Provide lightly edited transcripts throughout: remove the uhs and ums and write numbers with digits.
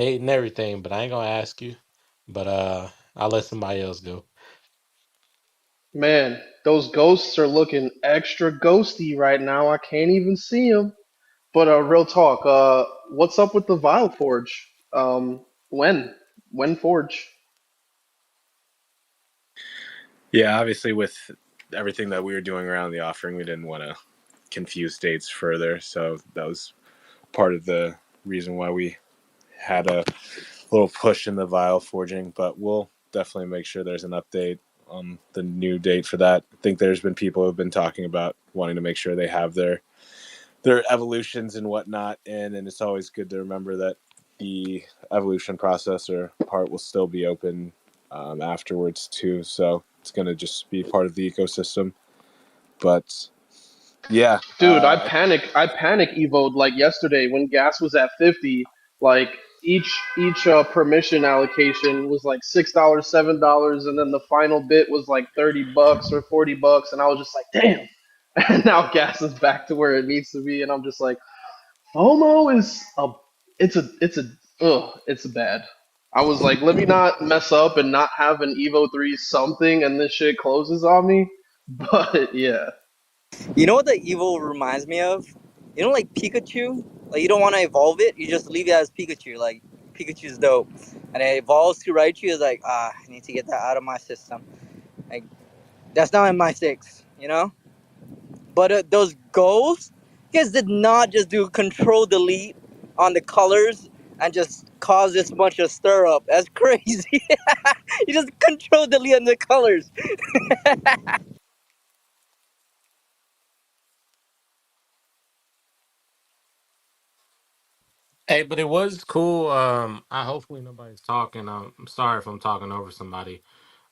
and everything, but I ain't gonna ask you. But I'll let somebody else go. Man, those ghosts are looking extra ghosty right now. I can't even see them. But real talk. What's up with the Vile Forge? When? When Forge? Yeah, obviously with everything that we were doing around the offering, we didn't want to confuse dates further. So that was part of the reason why we had a little push in the vial forging. But we'll definitely make sure there's an update on the new date for that. I think there's been people who've been talking about wanting to make sure they have their evolutions and whatnot in, and it's always good to remember that the evolution process or part will still be open afterwards too. So it's going to just be part of the ecosystem. But yeah, Dude, I panic evoed like yesterday when gas was at 50. Like each permission allocation was like $6, $7, and then the final bit was like $30 or $40, and I was just like, damn. And now gas is back to where it needs to be, and I'm just like, FOMO is a it's bad. I was like, let me not mess up and not have an Evo 3 something, and this shit closes on me. But yeah. You know what the evil reminds me of? You know, like Pikachu? Like, you don't want to evolve it, you just leave it as Pikachu. Like, Pikachu's dope. And it evolves to Raichu, it's like, I need to get that out of my system. Like, that's not in my six, you know? But those goals, you guys did not just do control delete on the colors and just cause this bunch of stir up. That's crazy. You just control delete on the colors. Hey, but it was cool. I hopefully nobody's talking. I'm sorry if I'm talking over somebody.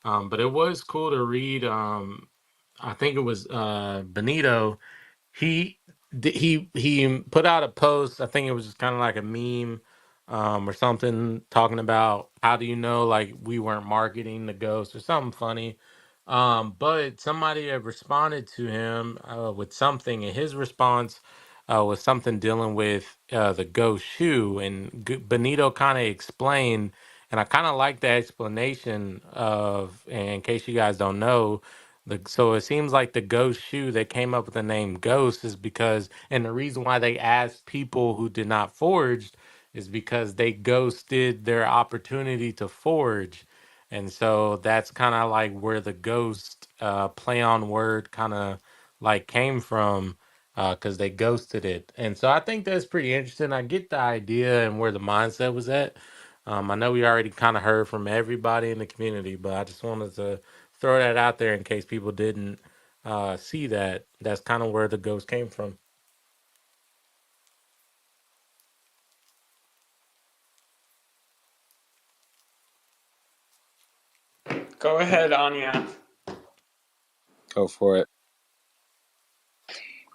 But it was cool to read. I think it was Benito. He put out a post. I think it was just kind of like a meme, or something, talking about how do you know like we weren't marketing the ghost or something funny. But somebody had responded to him with something, and his response was something dealing with the ghost shoe, and Benito kind of explained, and I kind of like the explanation of, and in case you guys don't know, so it seems like the ghost shoe that came up with the name ghost is because, and the reason why they asked people who did not forge is because they ghosted their opportunity to forge. And so that's kind of like where the ghost play on word kind of like came from, because they ghosted it. And so I think that's pretty interesting. I get the idea and where the mindset was at. I know we already kind of heard from everybody in the community, but I just wanted to throw that out there in case people didn't see that. That's kind of where the ghost came from. Go ahead, Anya. go for it.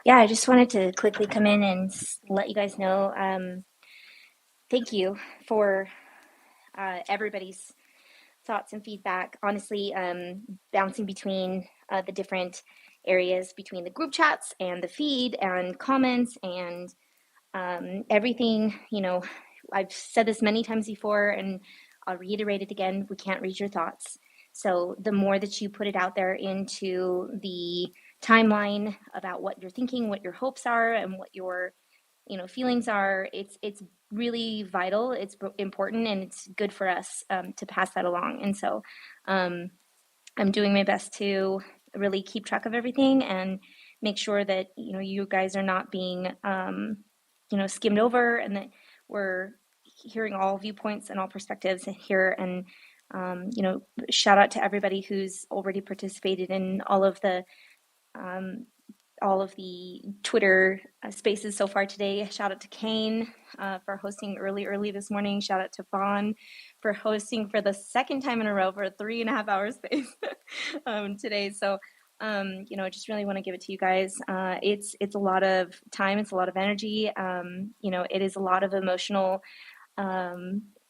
Yeah, I just wanted to quickly come in and let you guys know. Thank you for everybody's thoughts and feedback. Honestly, bouncing between the different areas between the group chats and the feed and comments and everything. I've said this many times before, and I'll reiterate it again. We can't read your thoughts. So the more that you put it out there into the timeline about what you're thinking, what your hopes are, and what your feelings are, it's really vital. It's important, and it's good for us to pass that along. And so I'm doing my best to really keep track of everything and make sure that you guys are not being skimmed over, and that we're hearing all viewpoints and all perspectives here. And shout out to everybody who's already participated in um, all of the Twitter spaces so far today. Shout out to Kane for hosting early this morning. Shout out to Vaughn for hosting for the second time in a row for a 3.5 hour space today. So, I just really want to give it to you guys. It's a lot of time. It's a lot of energy. It is a lot of emotional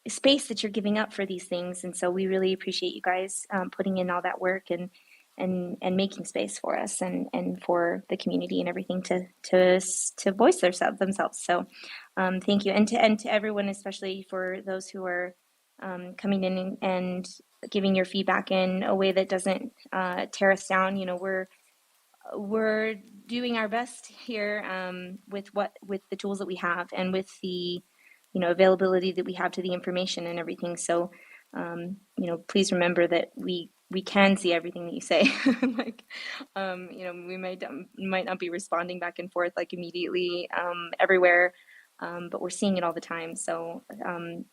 space that you're giving up for these things. And so we really appreciate you guys putting in all that work. And and making space for us and for the community and everything to voice themselves. So thank you, and to everyone, especially for those who are coming in and giving your feedback in a way that doesn't tear us down. You know, we're doing our best here with the tools that we have and with the availability that we have to the information and everything. So please remember that we can see everything that you say. Like we might not be responding back and forth like immediately everywhere, but we're seeing it all the time. So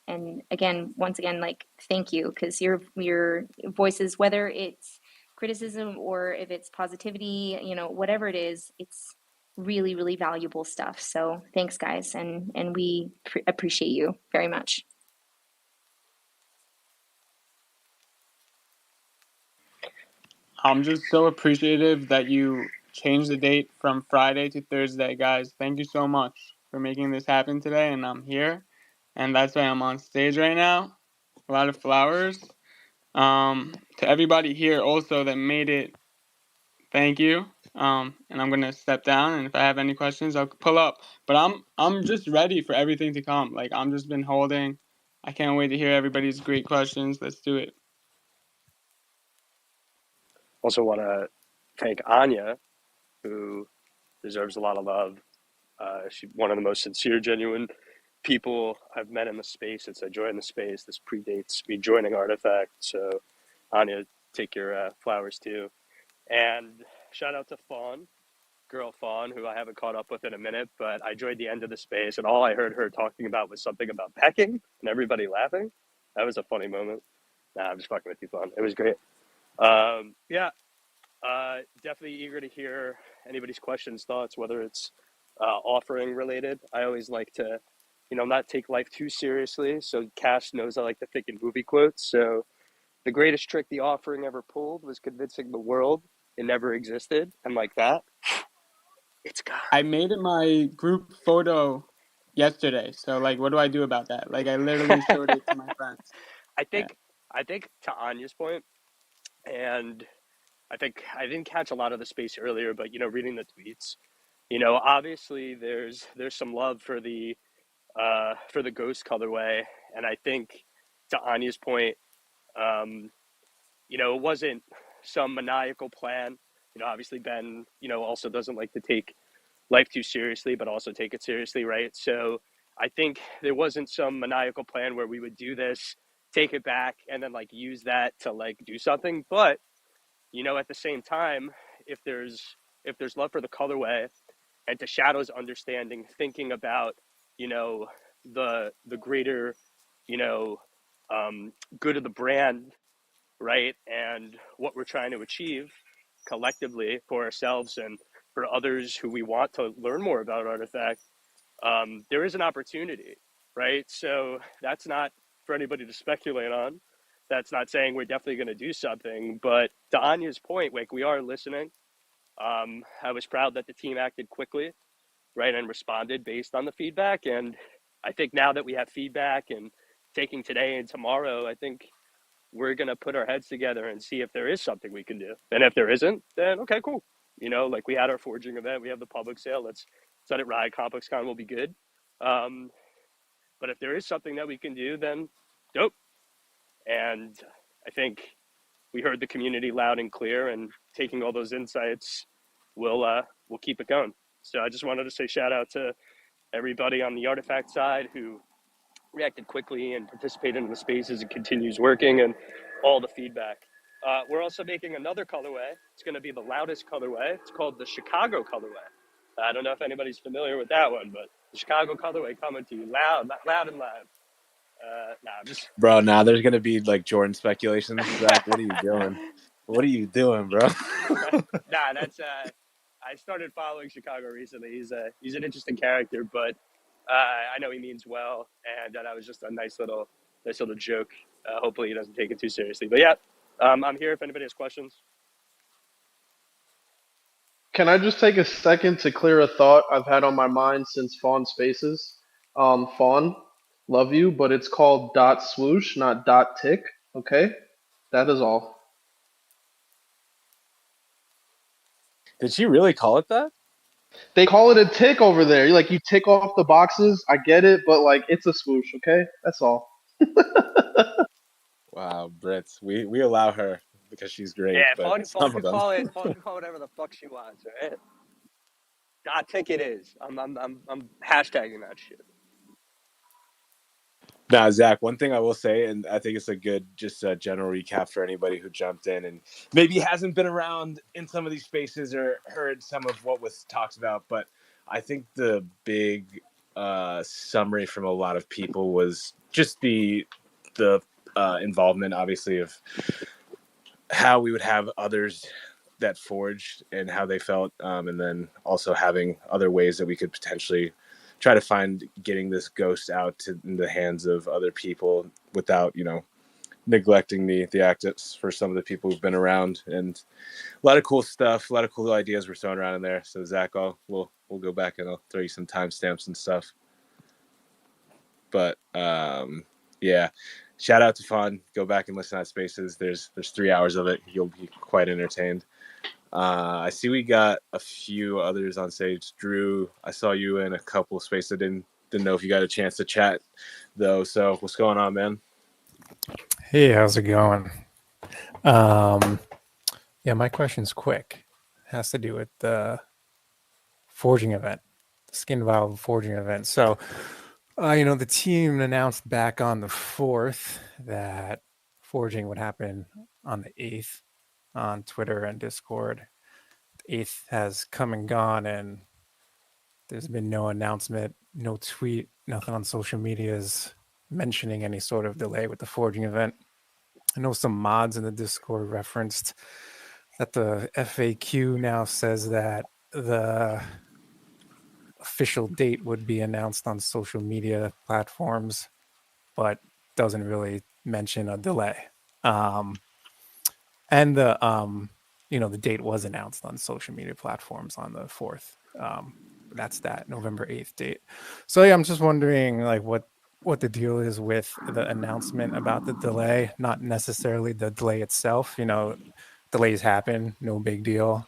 and again, once again, like, thank you, because your voices, whether it's criticism or if it's positivity, whatever it is, it's really, really valuable stuff. So thanks, guys, and we appreciate you very much. I'm just so appreciative that you changed the date from Friday to Thursday, guys. Thank you so much for making this happen today, and I'm here, and that's why I'm on stage right now. A lot of flowers. To everybody here also that made it, thank you. And I'm gonna step down, and if I have any questions, I'll pull up. But I'm just ready for everything to come. Like, I'm just been holding. I can't wait to hear everybody's great questions. Let's do it. Also want to thank Anya, who deserves a lot of love. She's one of the most sincere, genuine people I've met in the space since I joined the space. This predates me joining Artifact. So, Anya, take your flowers too. And shout out to Fawn, girl Fawn, who I haven't caught up with in a minute, but I joined the end of the space, and all I heard her talking about was something about pecking and everybody laughing. That was a funny moment. Nah, I'm just fucking with you, Fawn. It was great. Yeah, definitely eager to hear anybody's questions, thoughts, whether it's offering related. I always like to, not take life too seriously. So Cash knows I like to think in movie quotes. So the greatest trick the offering ever pulled was convincing the world it never existed. And like that, it's gone. I made it my group photo yesterday. So, like, what do I do about that? Like, I literally showed it to my friends. I Yeah. think to Anya's point, and I think I didn't catch a lot of the space earlier, but reading the tweets, obviously there's some love for the ghost colorway, and I think to Anya's point, it wasn't some maniacal plan. Obviously Ben, also doesn't like to take life too seriously, but also take it seriously, right? So I think there wasn't some maniacal plan where we would do this, take it back, and then like use that to like do something. But at the same time, if there's love for the colorway, and to Shadow's understanding, thinking about the greater you know good of the brand, right, and what we're trying to achieve collectively for ourselves and for others who we want to learn more about Artifact, there is an opportunity, right? So that's not for anybody to speculate on. That's not saying we're definitely going to do something, but to Anya's point, like, we are listening. I was proud that the team acted quickly, right, and responded based on the feedback. And I think now that we have feedback and taking today and tomorrow, I think we're going to put our heads together and see if there is something we can do. And if there isn't, then okay, cool. Like, we had our forging event, we have the public sale. Let's let it ride. ComplexCon will be good. But if there is something that we can do, then dope. And I think we heard the community loud and clear, and taking all those insights, we'll keep it going. So I just wanted to say shout out to everybody on the Artifact side who reacted quickly and participated in the space as it continues working, and all the feedback. We're also making another colorway. It's going to be the loudest colorway. It's called the Chicago colorway. I don't know if anybody's familiar with that one, but the Chicago colorway coming to you loud and loud. I'm just Bro, now there's gonna be like Jordan speculations. Zach, what are you doing? What are you doing, bro? that's I started following Chicago recently. He's an interesting character, but I know he means well, and that was just a nice little joke. Hopefully he doesn't take it too seriously. But yeah, I'm here if anybody has questions. Can I just take a second to clear a thought I've had on my mind since Fawn Spaces? Fawn, love you, but it's called dot swoosh, not dot tick. Okay, that is all. Did she really call it that? They call it a tick over there. You tick off the boxes. I get it, but like it's a swoosh, okay? That's all. Wow, Brits. We allow her because she's great, Yeah, but Fawn some of could them. call it. Fawn could call it whatever the fuck she wants, right? I think it is. I'm hashtagging that shit. Now, Zach, one thing I will say, and I think it's a good just general recap for anybody who jumped in and maybe hasn't been around in some of these spaces or heard some of what was talked about, but I think the big summary from a lot of people was just the involvement, obviously, of how we would have others that forged and how they felt, and then also having other ways that we could potentially try to find getting this ghost out to in the hands of other people without neglecting the actives for some of the people who've been around. And a lot of cool stuff, a lot of cool ideas were thrown around in there. So Zach, we'll go back and I'll throw you some timestamps and stuff. But yeah, shout out to Fawn. Go back and listen to Spaces. There's 3 hours of it. You'll be quite entertained. I see we got a few others on stage. Drew, I saw you in a couple of spaces. I didn't know if you got a chance to chat though. So what's going on, man? Hey, how's it going? Yeah, my question's quick. It has to do with the forging event, the skin vial forging event. So, the team announced back on the 4th that forging would happen on the 8th on Twitter and Discord. The 8th has come and gone, and there's been no announcement, no tweet, nothing on social medias mentioning any sort of delay with the forging event. I know some mods in the Discord referenced that the FAQ now says that the official date would be announced on social media platforms, but doesn't really mention a delay. And the date was announced on social media platforms on the 4th. That's that November 8th date. So yeah, I'm just wondering like what the deal is with the announcement about the delay, not necessarily the delay itself. Delays happen, no big deal.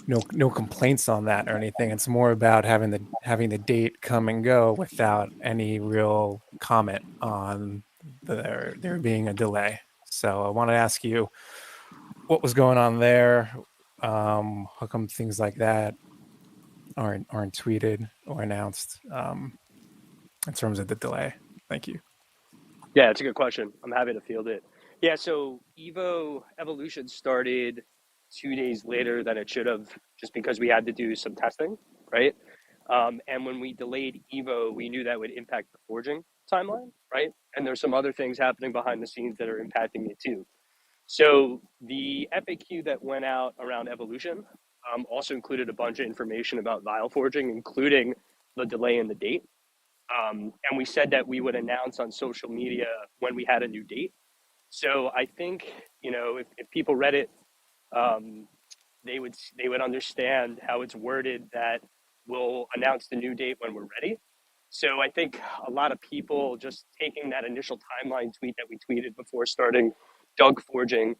No complaints on that or anything. It's more about having the date come and go without any real comment on there being a delay. So I want to ask you what was going on there. How come things like that aren't tweeted or announced in terms of the delay? Thank you. Yeah, it's a good question. I'm happy to field it. Yeah, so Evo Evolution started 2 days later than it should have, just because we had to do some testing, right? And when we delayed Evo, we knew that would impact the forging timeline, right? And there's some other things happening behind the scenes that are impacting it too. So the FAQ that went out around Evolution also included a bunch of information about vial forging, including the delay in the date. And we said that we would announce on social media when we had a new date. So I think, if people read it, um, they would understand how it's worded, that we'll announce the new date when we're ready. So I think a lot of people just taking that initial timeline tweet that we tweeted before starting Doug forging,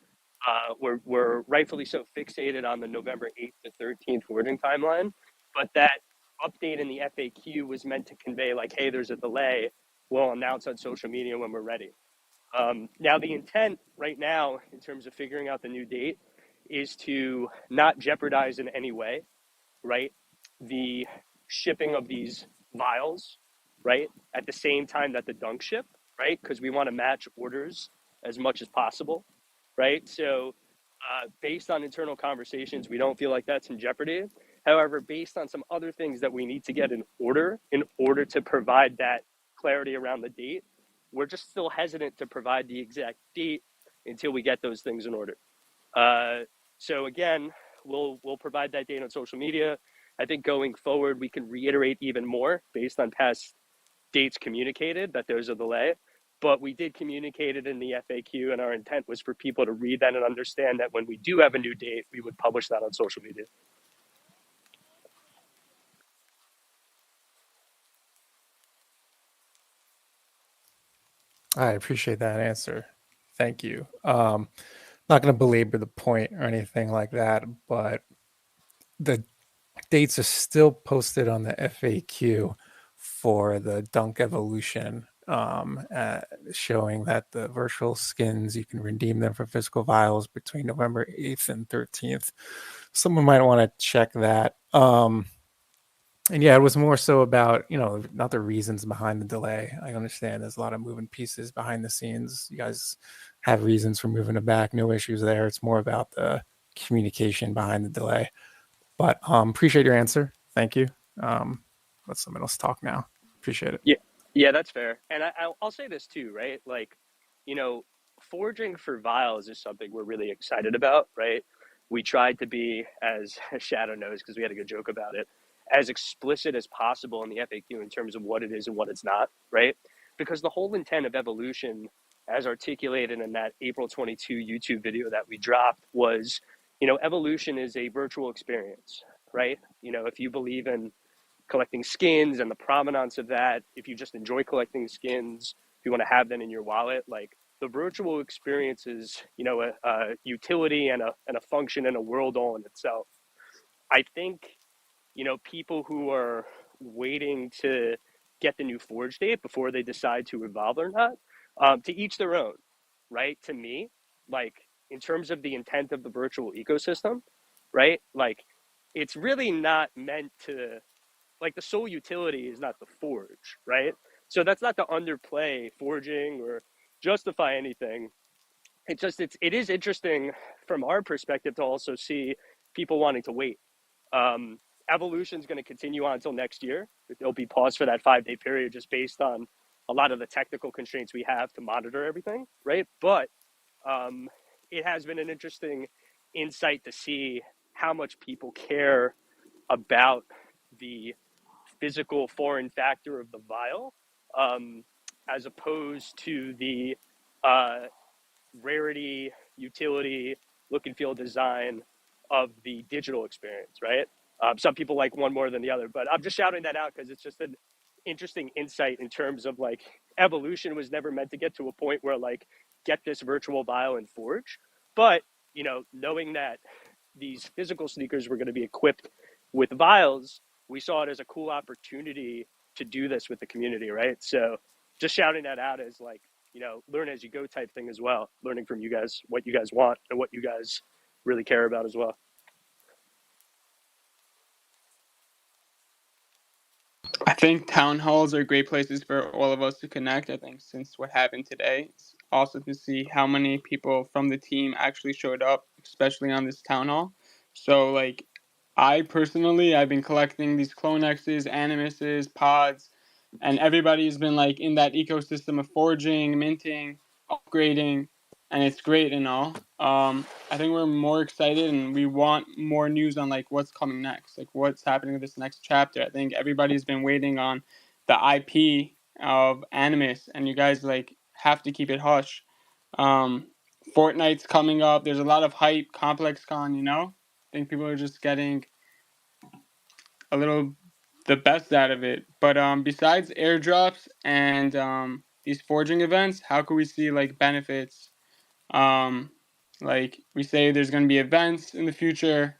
were rightfully so fixated on the November 8th to 13th forging timeline. But that update in the FAQ was meant to convey like, hey, there's a delay. We'll announce on social media when we're ready. Now, the intent right now, in terms of figuring out the new date, is to not jeopardize in any way, right, the shipping of these vials, right, at the same time that the dunk ship, right, because we want to match orders as much as possible, right? So based on internal conversations, we don't feel like that's in jeopardy. However, based on some other things that we need to get in order to provide that clarity around the date, we're just still hesitant to provide the exact date until we get those things in order. So again, we'll provide that date on social media. I think going forward, we can reiterate even more based on past dates communicated that there's a delay. But we did communicate it in the FAQ, and our intent was for people to read that and understand that when we do have a new date, we would publish that on social media. I appreciate that answer. Thank you. Not going to belabor the point or anything like that, but the dates are still posted on the FAQ for the Dunk Evolution, showing that the virtual skins, you can redeem them for physical vials between November 8th and 13th. Someone might want to check that. And yeah, it was more so about, not the reasons behind the delay. I understand there's a lot of moving pieces behind the scenes. You guys have reasons for moving it back. No issues there. It's more about the communication behind the delay. But appreciate your answer. Thank you. Let someone else talk now. Appreciate it. Yeah, that's fair. And I'll say this too, right? Like, forging for vials is something we're really excited about, right? We tried to be, as Shadow knows, because we had a good joke about it, as explicit as possible in the FAQ in terms of what it is and what it's not, right? Because the whole intent of evolution, as articulated in that April 22 YouTube video that we dropped, was, evolution is a virtual experience, right? If you believe in collecting skins and the provenance of that, if you just enjoy collecting skins, if you want to have them in your wallet, like the virtual experience is, a utility and a function and a world all in itself. I think, people who are waiting to get the new Forge date before they decide to evolve or not, to each their own, right? To me, like in terms of the intent of the virtual ecosystem, right? Like it's really not meant to, like the sole utility is not the forge, right? So that's not to underplay forging or justify anything. It is interesting from our perspective to also see people wanting to wait. Evolution is going to continue on until next year. There'll be pause for that 5-day period just based on a lot of the technical constraints we have to monitor everything, right? But it has been an interesting insight to see how much people care about the physical foreign factor of the vial, as opposed to the uh, rarity, utility, look and feel design of the digital experience, right? Some people like one more than the other, but I'm just shouting that out because it's just an interesting insight in terms of like evolution was never meant to get to a point where like get this virtual vial and forge, but knowing that these physical sneakers were going to be equipped with vials, we saw it as a cool opportunity to do this with the community, right? So just shouting that out as like, learn as you go type thing as well, learning from you guys, what you guys want and what you guys really care about as well. I think town halls are great places for all of us to connect. I think since what happened today, it's also to see how many people from the team actually showed up, especially on this town hall. So, like, I've been collecting these CloneXs, Animuses, pods, and everybody's been like in that ecosystem of forging, minting, upgrading, and it's great and all. I think we're more excited and we want more news on like what's coming next, like what's happening with this next chapter. I think everybody's been waiting on the IP of Animus, and you guys like have to keep it hush. Um, Fortnite's coming up. There's a lot of hype. Complex Con, I think people are just getting a little the best out of it. But besides airdrops and these forging events, how could we see like benefits? Like we say, there's going to be events in the future.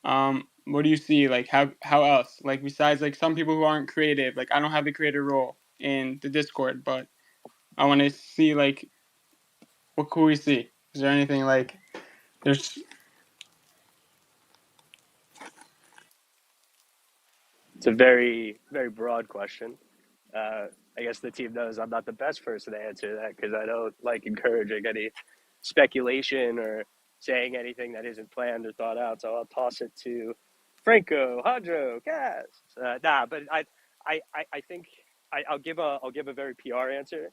What do you see? Like how else? Like besides like some people who aren't creative. Like I don't have the creator role in the Discord, but I want to see like what could we see? Is there anything like there's It's a very, very broad question. I guess the team knows I'm not the best person to answer that because I don't like encouraging any speculation or saying anything that isn't planned or thought out. So I'll toss it to Franco, Hadro, Cass. But I think I'll give a very PR answer,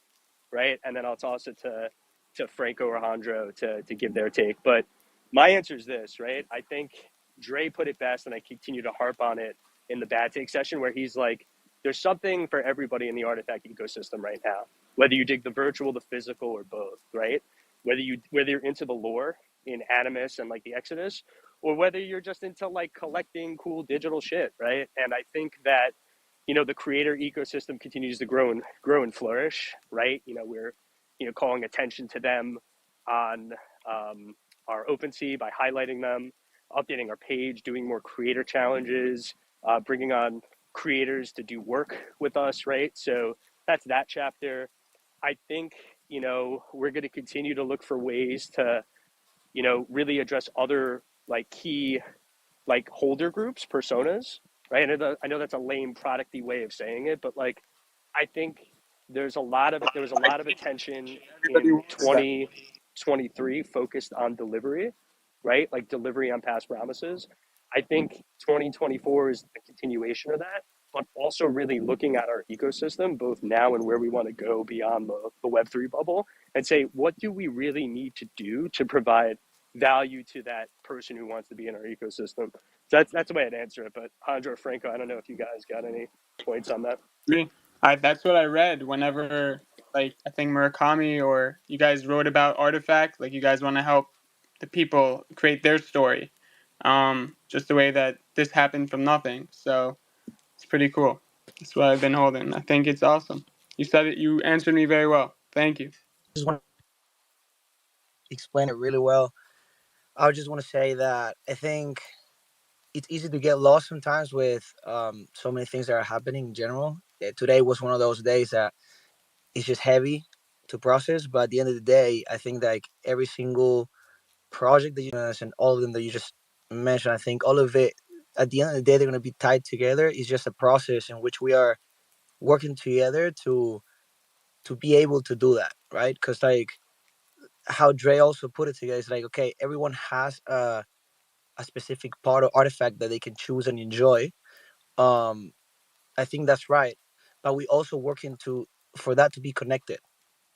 right? And then I'll toss it to Franco or Handro to give their take. But my answer is this, right? I think Dre put it best, and I continue to harp on it in the bad take session where he's like, there's something for everybody in the artifact ecosystem right now, whether you dig the virtual, the physical, or both, right? Whether you're into the lore in Animus and like the Exodus, or whether you're just into like collecting cool digital shit, right? And I think that the creator ecosystem continues to grow and flourish, right? We're calling attention to them on our OpenSea by highlighting them, updating our page, doing more creator challenges, bringing on creators to do work with us, right? So that's that chapter. I think, we're going to continue to look for ways to, really address other like key like holder groups, personas, right? I know that's a lame producty way of saying it, but like I think there was a lot of attention Everybody in wants that. 2023 focused on delivery, right? Like delivery on past promises. I think 2024 is a continuation of that, but also really looking at our ecosystem, both now and where we want to go beyond the Web3 bubble, and say, what do we really need to do to provide value to that person who wants to be in our ecosystem? So that's the way I'd answer it. But Andro, Franco, I don't know if you guys got any points on that. Agree. That's what I read whenever, like, I think Murakami or you guys wrote about Artifact. Like, you guys want to help the people create their story. Just the way that this happened from nothing. So it's pretty cool. That's what I've been holding. I think it's awesome. You said it. You answered me very well. Thank you. Just want to explain it really well. I just want to say that I think it's easy to get lost sometimes with so many things that are happening in general. Today was one of those days that it's just heavy to process, but at the end of the day, I think like every single project that you and all of them that you just mentioned, I think all of it at the end of the day they're going to be tied together. It's just a process in which we are working together to be able to do that, right? Because like how Dre also put it together, it's like okay, everyone has a specific part or artifact that they can choose and enjoy. Um, I think that's right, but we also working to for that to be connected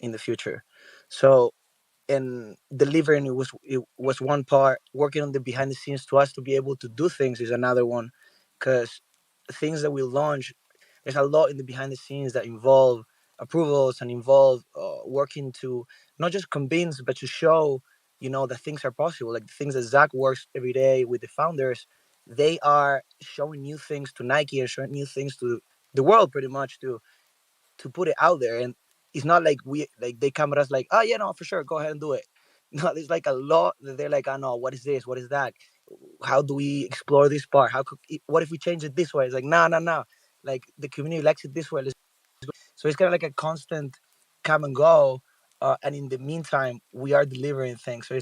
in the future. So and delivering it was one part. Working on the behind the scenes to us to be able to do things is another one, because things that we launch, there's a lot in the behind the scenes that involve approvals and involve working to not just convince but to show that things are possible, like the things that Zach works every day with the founders. They are showing new things to Nike and showing new things to the world pretty much to put it out there. And it's not like we like they come at us like, oh yeah, no, for sure, go ahead and do it. No, there's like a lot that they're like, oh no, what is this, what is that, how do we explore this part, what if we change it this way? It's like, no, no, no, like the community likes it this way. So it's kind of like a constant come and go, and in the meantime we are delivering things. So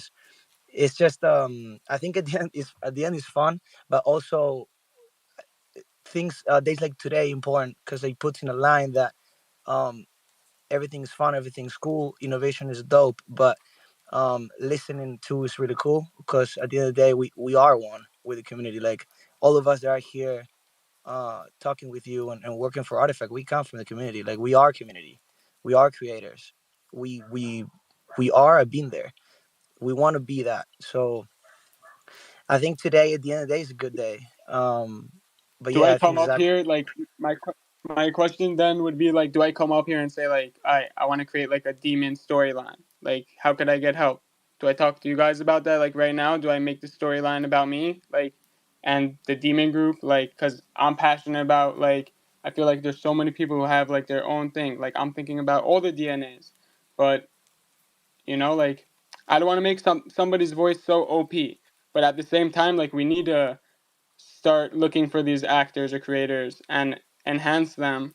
it's just I think at the end it's fun, but also things days like today important because they put in a line that um everything's fun, everything's cool, innovation is dope, but listening to is really cool because at the end of the day, we are one with the community. Like all of us that are here talking with you and working for Artifact, we come from the community. Like we are community, we are creators, we are been there. We want to be that. So I think today, at the end of the day, is a good day. But Do yeah, I I come think up Zach. here like my question then would be like, do I come up here and say like, I want to create like a demon storyline? Like, how could I get help? Do I talk to you guys about that like right now? Do I make the storyline about me like and the demon group like cuz I'm passionate about like I feel like there's so many people who have like their own thing. Like I'm thinking about all the DNAs. But, like I don't want to make somebody's voice so OP, but at the same time like we need to start looking for these actors or creators and enhance them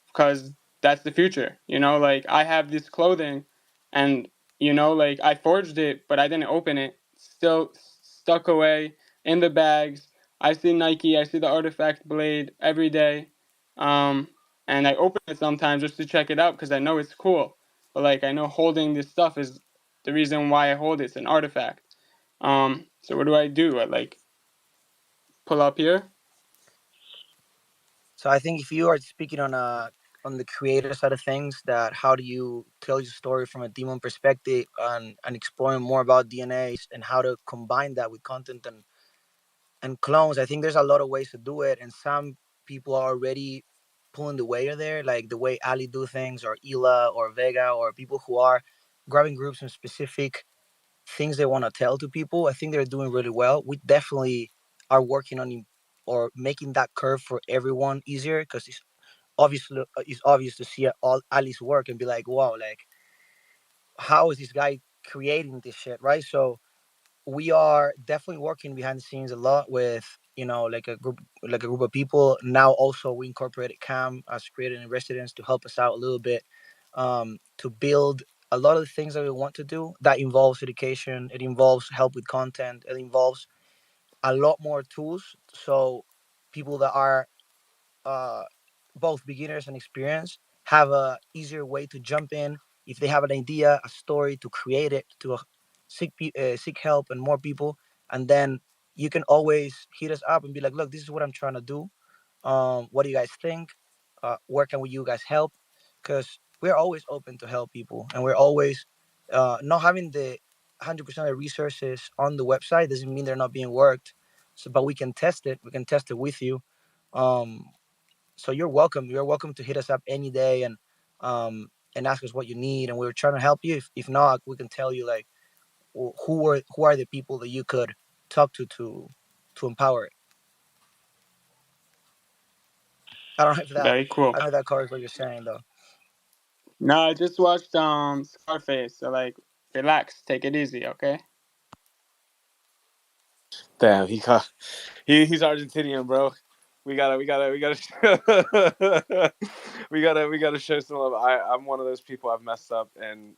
because that's the future. Like I have this clothing and, like I forged it, but I didn't open it. Still stuck away in the bags. I see Nike, I see the Artifact blade every day. Um, and I open it sometimes just to check it out because I know it's cool. But like I know holding this stuff is the reason why I hold it. It's an artifact. So what do I do? I like pull up here. So I think if you are speaking on the creator side of things, that how do you tell your story from a demon perspective and exploring more about DNAs and how to combine that with content and clones. I think there's a lot of ways to do it, and some people are already pulling the way there, like the way Ali do things, or Ela, or Vega, or people who are grabbing groups and specific things they want to tell to people. I think they're doing really well. We definitely are working on or making that curve for everyone easier because it's obvious to see all Ali's work and be like, wow, like how is this guy creating this shit, right? So we are definitely working behind the scenes a lot with, like a group of people. Now also we incorporated Cam as creator in residence to help us out a little bit, to build a lot of the things that we want to do. That involves education, it involves help with content, it involves a lot more tools, so people that are uh, both beginners and experienced have a easier way to jump in if they have an idea, a story, to create it, to seek help and more people. And then you can always hit us up and be like, look, this is what I'm trying to do. What do you guys think? Where can you guys help? Because we're always open to help people, and we're always not having the 100% of resources on the website doesn't mean they're not being worked. So, but we can test it. We can test it with you. Um, so you're welcome. You're welcome to hit us up any day and ask us what you need, and we're trying to help you. If not, we can tell you like who are the people that you could talk to empower it. I don't know if that Very cool. I don't know if that covers what you're saying though. No, I just watched Scarface, so like relax, take it easy, okay? Damn, he's Argentinian, bro. We gotta we gotta show some love. I'm one of those people. I've messed up and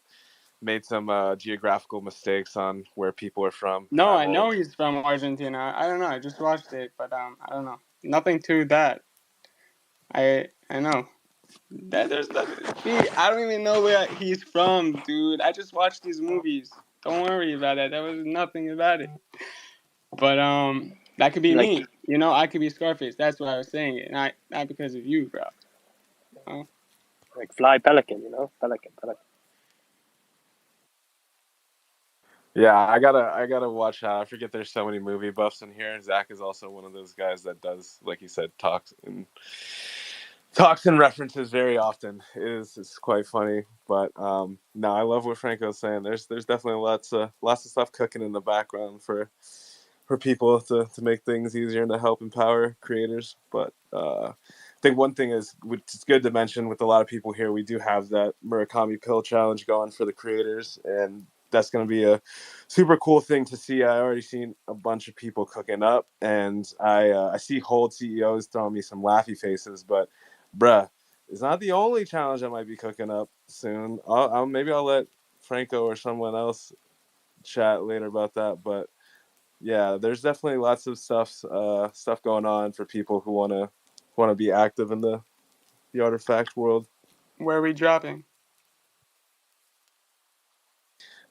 made some geographical mistakes on where people are from. No, I I know will. he's from Argentina. I don't know. I just watched it, but I don't know. Nothing to that. I know. That there's nothing. See, I don't even know where he's from, dude. I just watched these movies. Don't worry about that. There was nothing about it. But that could be Like me. You know, I could be Scarface. That's why I was saying it. Not because of you, bro. Oh. like fly pelican, you know, pelican, pelican. Yeah, I gotta watch out. I forget there's so many movie buffs in here. Zach is also one of those guys that does, like you said, talks and references very often. It's quite funny. But no, I love what Franco's saying. There's definitely lots of stuff cooking in the background for people to make things easier and to help empower creators. But I think one thing is, which is good to mention with a lot of people here, we do have that Murakami Pill Challenge going for the creators, and that's going to be a super cool thing to see. I already seen a bunch of people cooking up, and I see Hold CEOs throwing me some laughy faces, but bruh, it's not the only challenge I might be cooking up soon. Maybe I'll let Franco or someone else chat later about that, but yeah, there's definitely lots of stuff going on for people who wanna be active in the artifact world. Where are we dropping?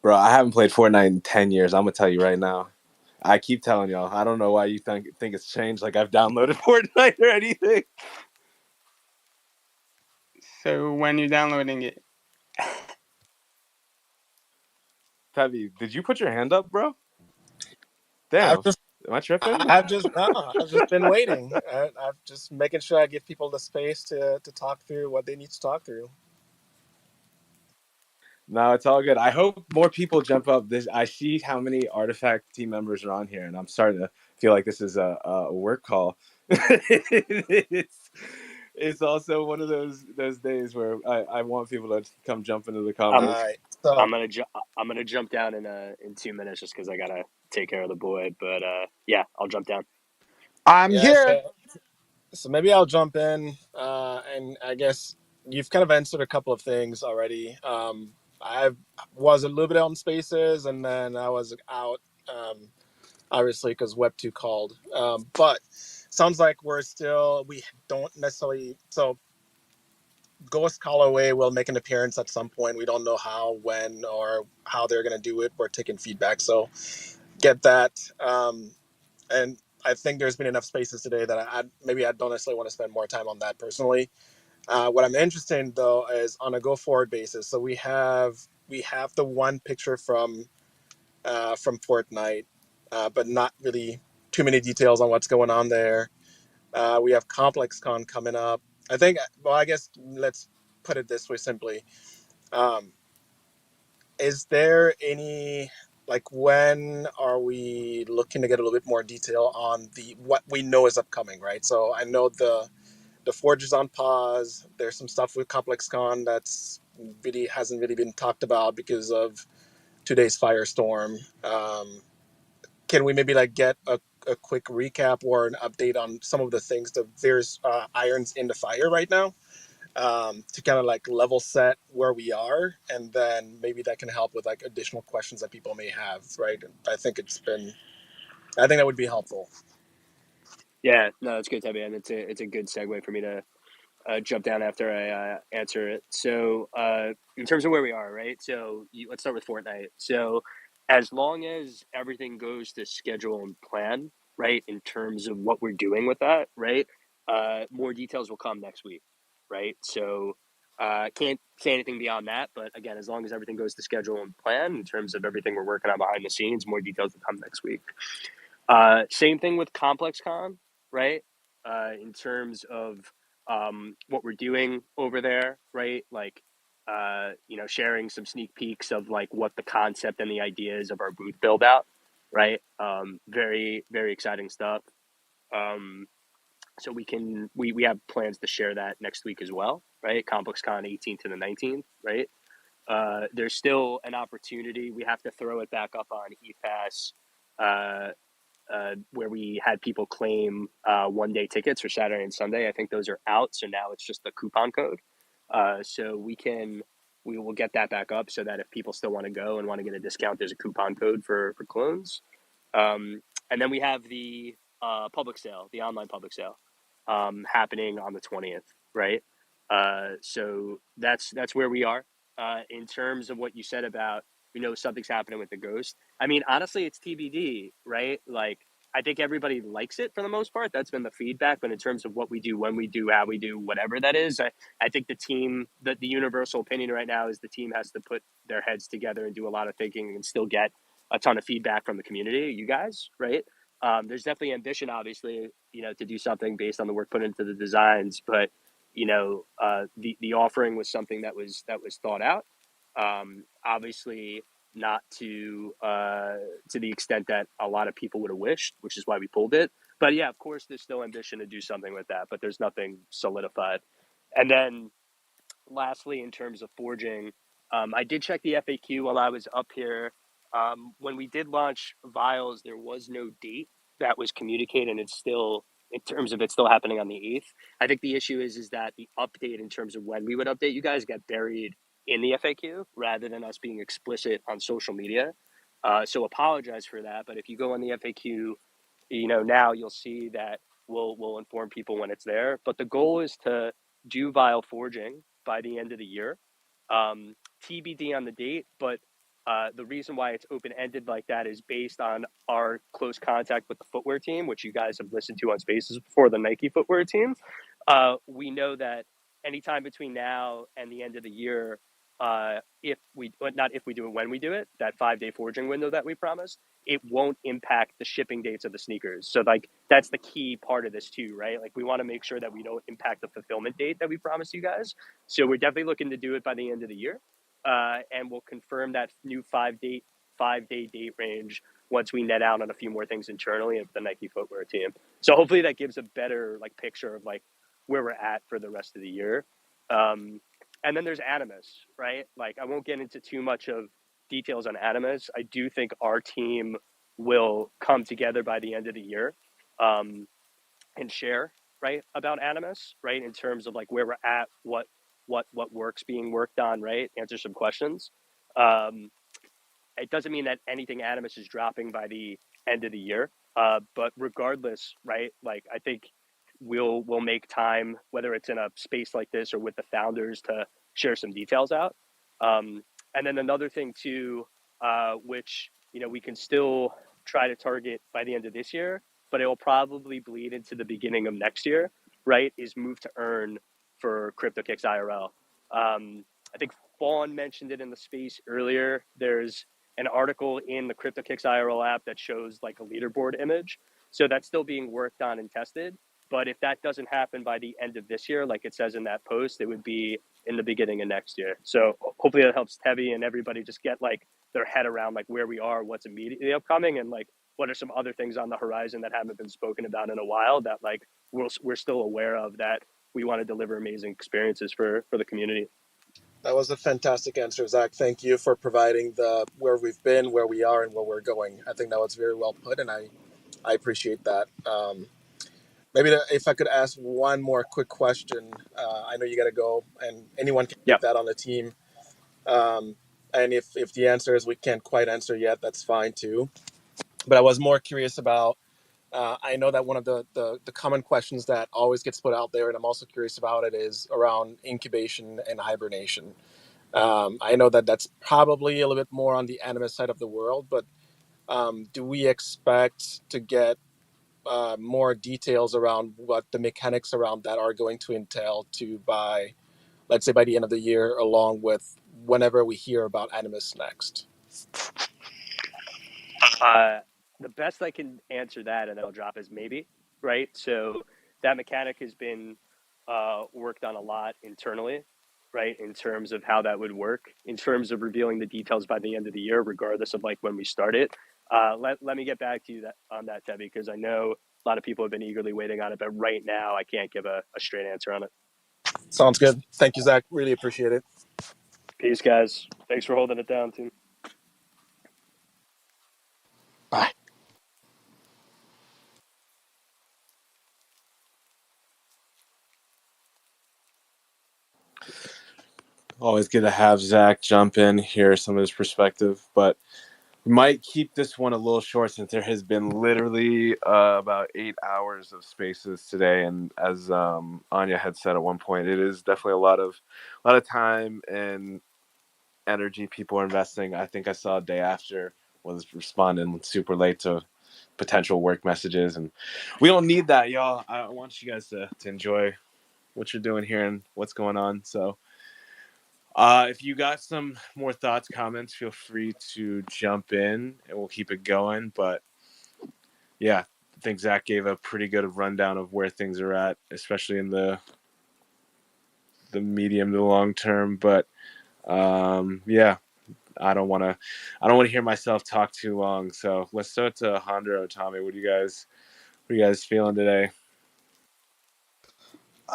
Bro, I haven't played Fortnite in 10 years. I'm gonna tell you right now. I keep telling y'all. I don't know why you think it's changed. Like I've downloaded Fortnite or anything. So when you downloading it? Tavi, did you put your hand up, bro? I've Damn, just, am I tripping? I've just, no, I've just been waiting. I've just making sure I give people the space to talk through what they need to talk through. No, it's all good. I hope more people jump up. I see how many Artifact team members are on here, and I'm starting to feel like this is a work call. it's also one of those days where I want people to come jump into the I'm All comments. right, so I'm gonna jump down in 2 minutes just because I gotta take care of the boy. But yeah, I'll jump down. I'm Yeah, here. So maybe I'll jump in, and I guess you've kind of answered a couple of things already. I was a little bit on Spaces, and then I was out, obviously because Web2 called. But sounds like we don't necessarily. So Ghost Callaway will make an appearance at some point. We don't know how, when, or how they're going to do it. We're taking feedback, so get that. And I think there's been enough spaces today that I don't necessarily want to spend more time on that personally. What I'm interested in though is on a go forward basis. So we have the one picture from Fortnite, but not really too many details on what's going on there. We have ComplexCon coming up. I think. Well, I guess let's put it this way simply. Um, is there any, like, when are we looking to get a little bit more detail on the what we know is upcoming, right? So I know the Forge is on pause. There's some stuff with ComplexCon that's really hasn't really been talked about because of today's firestorm. can we maybe like get a quick recap or an update on some of the things, the various irons in the fire right now, to kind of like level set where we are, and then maybe that can help with like additional questions that people may have, right? I think that would be helpful. Yeah, no, it's good, Tabby, and it's a good segue for me to jump down after I answer it. So, in terms of where we are, right? So, let's start with Fortnite. So, as long as everything goes to schedule and plan, right, in terms of what we're doing with that, right, more details will come next week, right? So, can't say anything beyond that, but again, as long as everything goes to schedule and plan in terms of everything we're working on behind the scenes, more details will come next week. Same thing with ComplexCon, right? In terms of what we're doing over there, right? Like, sharing some sneak peeks of like what the concept and the ideas of our booth build out, right? Very, very exciting stuff. So we have plans to share that next week as well, right? ComplexCon 18th to the 19th, right? There's still an opportunity. We have to throw it back up on ePass, where we had people claim 1-day tickets for Saturday and Sunday. I think those are out, so now it's just the coupon code. So we will get that back up so that if people still want to go and want to get a discount, there's a coupon code for clones. And then we have the public sale, the online public sale, happening on the 20th, right? So that's where we are. In terms of what you said about, something's happening with the ghost. I mean, honestly, it's TBD, right? Like, I think everybody likes it for the most part. That's been the feedback. But in terms of what we do, when we do, how we do, whatever that is, I think the team, the universal opinion right now is the team has to put their heads together and do a lot of thinking and still get a ton of feedback from the community, you guys, right? There's definitely ambition, obviously, to do something based on the work put into the designs. But, the offering was something that was thought out. Obviously, not to the extent that a lot of people would have wished, which is why we pulled it. But yeah, of course, there's still ambition to do something with that, but there's nothing solidified. And then lastly, in terms of forging, I did check the FAQ while I was up here. When we did launch vials, there was no date that was communicated, and it's still, in terms of it's still happening on the 8th. I think the issue is that the update in terms of when we would update you guys got buried in the FAQ rather than us being explicit on social media. So apologize for that. But if you go on the FAQ, now you'll see that we'll inform people when it's there. But the goal is to do vial forging by the end of the year. TBD on the date, but the reason why it's open ended like that is based on our close contact with the footwear team, which you guys have listened to on Spaces before, the Nike footwear team. We know that anytime between now and the end of the year, not if we do it, when we do it, that 5-day forging window that we promised, it won't impact the shipping dates of the sneakers. So like that's the key part of this too, right? Like we want to make sure that we don't impact the fulfillment date that we promised you guys. So we're definitely looking to do it by the end of the year, and we'll confirm that new 5-day date range once we net out on a few more things internally of the Nike footwear team. So hopefully that gives a better like picture of like where we're at for the rest of the year. And then there's Animus, right? Like I won't get into too much of details on Animus. I do think our team will come together by the end of the year, and share, right, about Animus, right, in terms of like where we're at, what work's being worked on, right, answer some questions. Um, it doesn't mean that anything Animus is dropping by the end of the year, but regardless, right, like I think we'll make time, whether it's in a space like this or with the founders, to share some details out. And then another thing too, which we can still try to target by the end of this year, but it will probably bleed into the beginning of next year, right, is move to earn for CryptoKicks IRL. I think Fawn mentioned it in the space earlier. There's an article in the CryptoKicks IRL app that shows like a leaderboard image. So that's still being worked on and tested. But if that doesn't happen by the end of this year, like it says in that post, it would be in the beginning of next year. So hopefully that helps Tevi and everybody just get like their head around like where we are, what's immediately upcoming, and like what are some other things on the horizon that haven't been spoken about in a while that like we're still aware of, that we want to deliver amazing experiences for the community. That was a fantastic answer, Zach. Thank you for providing the where we've been, where we are, and where we're going. I think that was very well put, and I appreciate that. Maybe if I could ask one more quick question. I know you got to go, and anyone can Yep. take that on the team. Um, and if the answer is we can't quite answer yet, that's fine too. But I was more curious about. I know that one of the common questions that always gets put out there, and I'm also curious about it, is around incubation and hibernation. I know that that's probably a little bit more on the animus side of the world, but do we expect to get more details around what the mechanics around that are going to entail to by, let's say, by the end of the year, along with whenever we hear about animus next? Uh, the best I can answer that, and then I'll drop is maybe, right? So that mechanic has been worked on a lot internally, right? In terms of how that would work, in terms of revealing the details by the end of the year, regardless of like when we start it. Let me get back to you on that, Debbie, because I know a lot of people have been eagerly waiting on it, but right now I can't give a straight answer on it. Sounds good. Thank you, Zach. Really appreciate it. Peace, guys. Thanks for holding it down, team. Bye. Always good to have Zach jump in, hear some of his perspective, but we might keep this one a little short since there has been literally about 8 hours of spaces today, and as Anya had said at one point, it is definitely a lot of time and energy people are investing. I think I saw a day after was responding super late to potential work messages, and we don't need that, y'all. I want you guys to enjoy what you're doing here and what's going on. So if you got some more thoughts, comments, feel free to jump in and we'll keep it going. But yeah, I think Zach gave a pretty good rundown of where things are at, especially in the medium to long term. But yeah, I don't want to hear myself talk too long. So let's start to Honda or Tommy. What are you guys feeling today?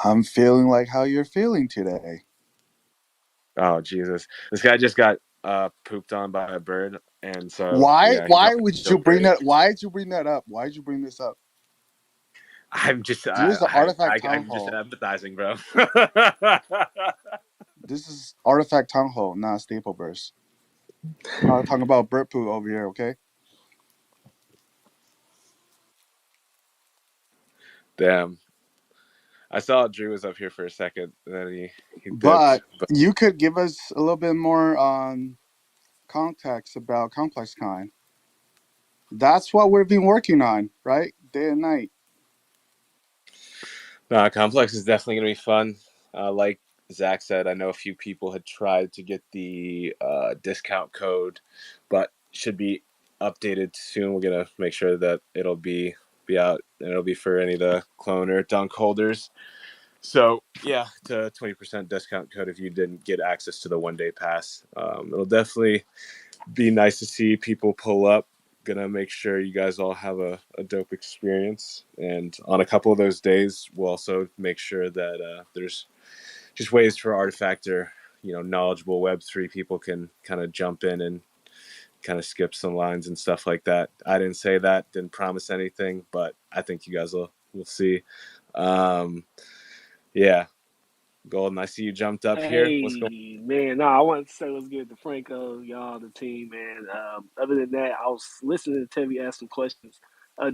I'm feeling like how you're feeling today. Oh Jesus, this guy just got pooped on by a bird, and so Why? yeah, he's Why already would feel you bring great. that? Why did you bring that up? Why did you bring this up? I'm just This is the Artifact I'm just Townhall. empathizing, bro. This is Artifact Townhall, not Staple Burst. I'm not talking about bird poo over here, okay? Damn, I saw Drew was up here for a second, and then he But dipped. But you could give us a little bit more context about Complex Con. That's what we've been working on, right? Day and night. no, Complex is definitely gonna be fun. Like Zach said, I know a few people had tried to get the discount code, but should be updated soon. We're gonna make sure that it'll be out, and it'll be for any of the clone or dunk holders. So yeah, to 20% discount code if you didn't get access to the 1 day pass. It'll definitely be nice to see people pull up. Gonna make sure you guys all have a dope experience, and on a couple of those days we'll also make sure that there's just ways for artifact or knowledgeable web3 people can kind of jump in and kind of skip some lines and stuff like that. I didn't say that, didn't promise anything, but I think you guys will see. um yeah, Golden, I see you jumped up here. What's going? Hey man, no, I wanted to say what's good to Franco, y'all, the team, man. Other than that, I was listening to Tevy ask some questions.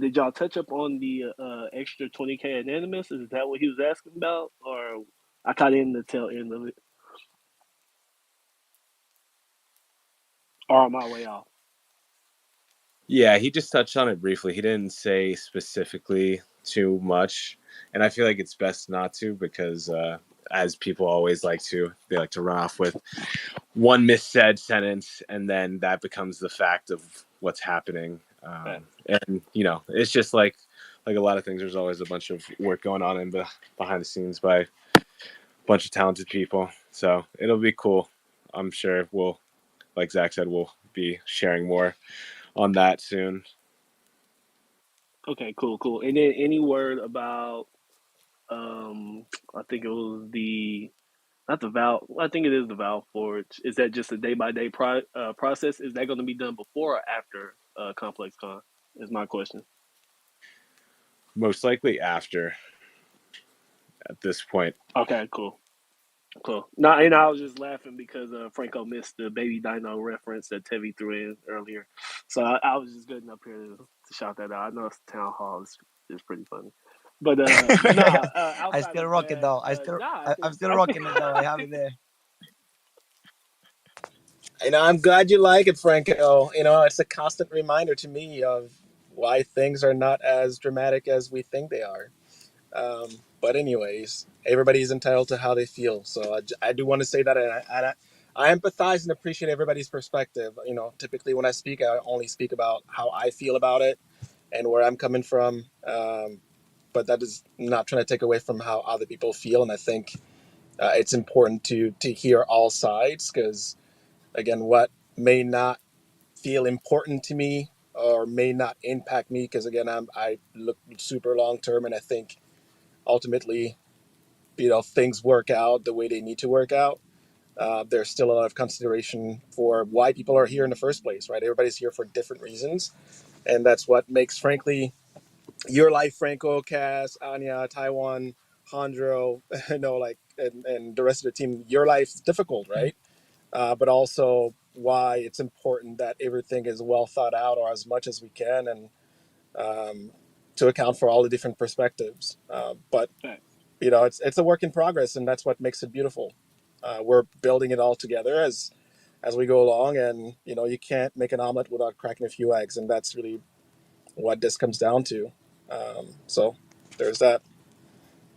Did y'all touch up on the extra 20K anonymous? Is that what he was asking about, or I caught in the tail end of it, or on my way off? Yeah, he just touched on it briefly. He didn't say specifically too much, and I feel like it's best not to because, as people always they like to run off with one missaid sentence, and then that becomes the fact of what's happening. Right. And it's just like a lot of things. There's always a bunch of work going on behind the scenes by a bunch of talented people. So it'll be cool. I'm sure like Zach said, we'll be sharing more on that soon. Okay, cool. And then any word about I think it was not the valve. I think it is the valve forge. Is that just a day by day process? Is that going to be done before or after Complex Con? Is my question. Most likely after at this point. Okay, cool. Cool. No, and I was just laughing because Franco missed the baby dino reference that Tevi threw in earlier. So I was just getting up here to shout that out. I know it's Town Hall is pretty funny. But nah, I outside still of rock it that, though. nah, I'm still I think rocking it though. I have it there. I'm glad you like it, Franco. It's a constant reminder to me of why things are not as dramatic as we think they are. But anyways, everybody's entitled to how they feel. So I do want to say that, and I empathize and appreciate everybody's perspective. Typically when I speak, I only speak about how I feel about it and where I'm coming from. But that is not trying to take away from how other people feel. And I think it's important to hear all sides because, again, what may not feel important to me or may not impact me, because again, I look super long term, and I think ultimately, things work out the way they need to work out. There's still a lot of consideration for why people are here in the first place, right? Everybody's here for different reasons, and that's what makes, frankly, your life, Franco, Cass, Anya, Taiwan, Hondro, and the rest of the team, your life is difficult, right? But also why it's important that everything is well thought out, or as much as we can, and to account for all the different perspectives. But it's a work in progress, and that's what makes it beautiful. We're building it all together as we go along, and you can't make an omelet without cracking a few eggs, and that's really what this comes down to. So there's that.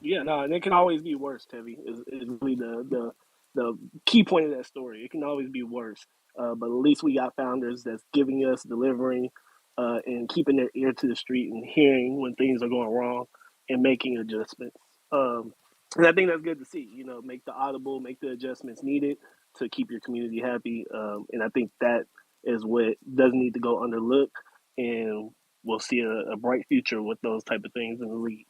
yeah, no, and it can always be worse. Tevi is really the key point of that story. It can always be worse, but at least we got founders that's giving us, delivering, and keeping their ear to the street and hearing when things are going wrong and making adjustments. And I think that's good to see. Make the audible, make the adjustments needed to keep your community happy. And I think that is what doesn't need to go underlooked, and we'll see a bright future with those type of things in the league.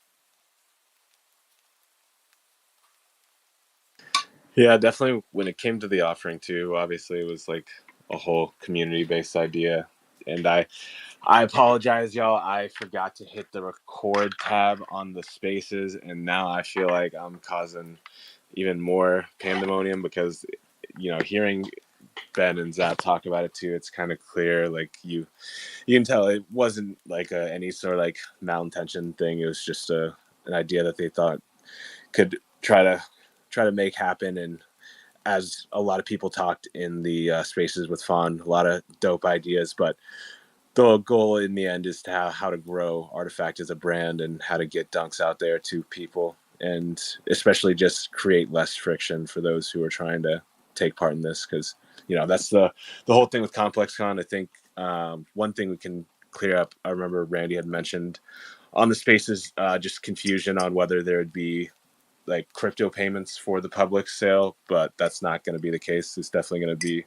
Yeah, definitely. When it came to the offering too, obviously it was like a whole community-based idea, and I apologize, y'all. I forgot to hit the record tab on the spaces, and now I feel like I'm causing even more pandemonium because, hearing Ben and Zap talk about it too, it's kind of clear. Like you can tell it wasn't like any sort of like malintention thing. It was just an idea that they thought could try to make happen. And as a lot of people talked in the spaces with Fawn, a lot of dope ideas, but the goal in the end is to how to grow Artifact as a brand and how to get dunks out there to people, and especially just create less friction for those who are trying to take part in this, because that's the whole thing with ComplexCon. I think one thing we can clear up, I remember Randy had mentioned on the spaces, just confusion on whether there would be like crypto payments for the public sale, but that's not going to be the case. It's definitely going to be,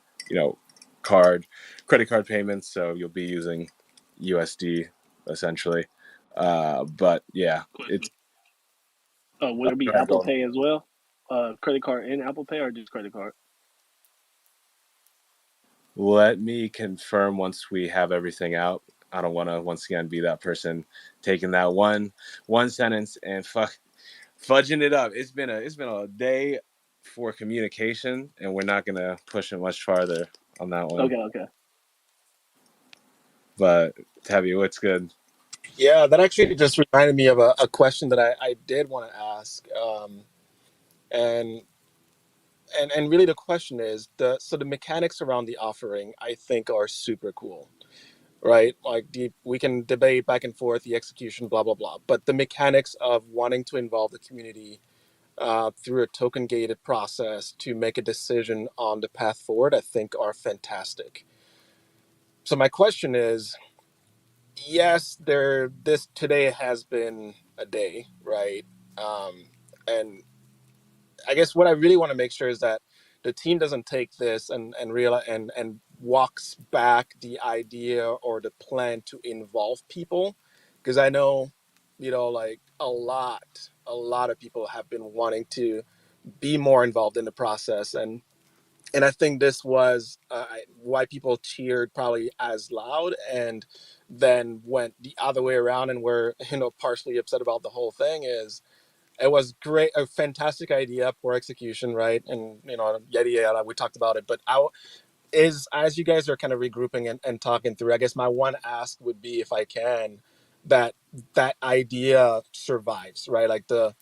credit card payments. So you'll be using USD essentially. But yeah, it's. Question. Would it Go be ahead, Apple Dalton. Pay as well? Credit card and Apple Pay, or just credit card? Let me confirm once we have everything out. I don't want to once again be that person taking that one sentence and fudging it up. It's been a day for communication, and we're not gonna push it much farther on that one. Okay. But Tabby, what's good? Yeah, that actually just reminded me of a question that I did want to ask. And and really the question is, the mechanics around the offering, I think, are super cool, right? Like we can debate back and forth the execution, blah blah blah, but the mechanics of wanting to involve the community through a token gated process to make a decision on the path forward, I think, are fantastic. So my question is, yes, this today has been a day, right? And I guess what I really want to make sure is that the team doesn't take this and realize and walks back the idea or the plan to involve people, because I know, like a lot of people have been wanting to be more involved in the process. And I think this was why people cheered probably as loud, and then went the other way around and were, partially upset about the whole thing. Is it was great, a fantastic idea, poor execution, right? And yada yada, we talked about it. But as you guys are kind of regrouping and talking through, I guess my one ask would be, if I can, that that idea survives, right? Like the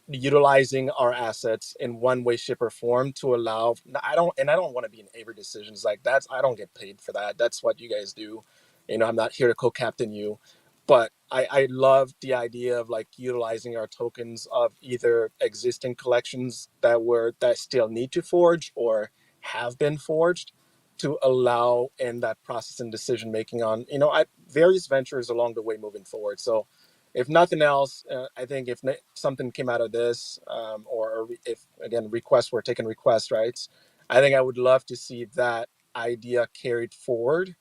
utilizing our assets in one way, shape, or form to allow. I don't want to be in every decisions. Like, I don't get paid for that. That's what you guys do. I'm not here to co-captain you, but I love the idea of like utilizing our tokens of either existing collections that still need to forge or have been forged, to allow in that process and decision making on various ventures along the way moving forward. So if nothing else, I think if something came out of this, or if again requests were taking request rights, I think I would love to see that idea carried forward.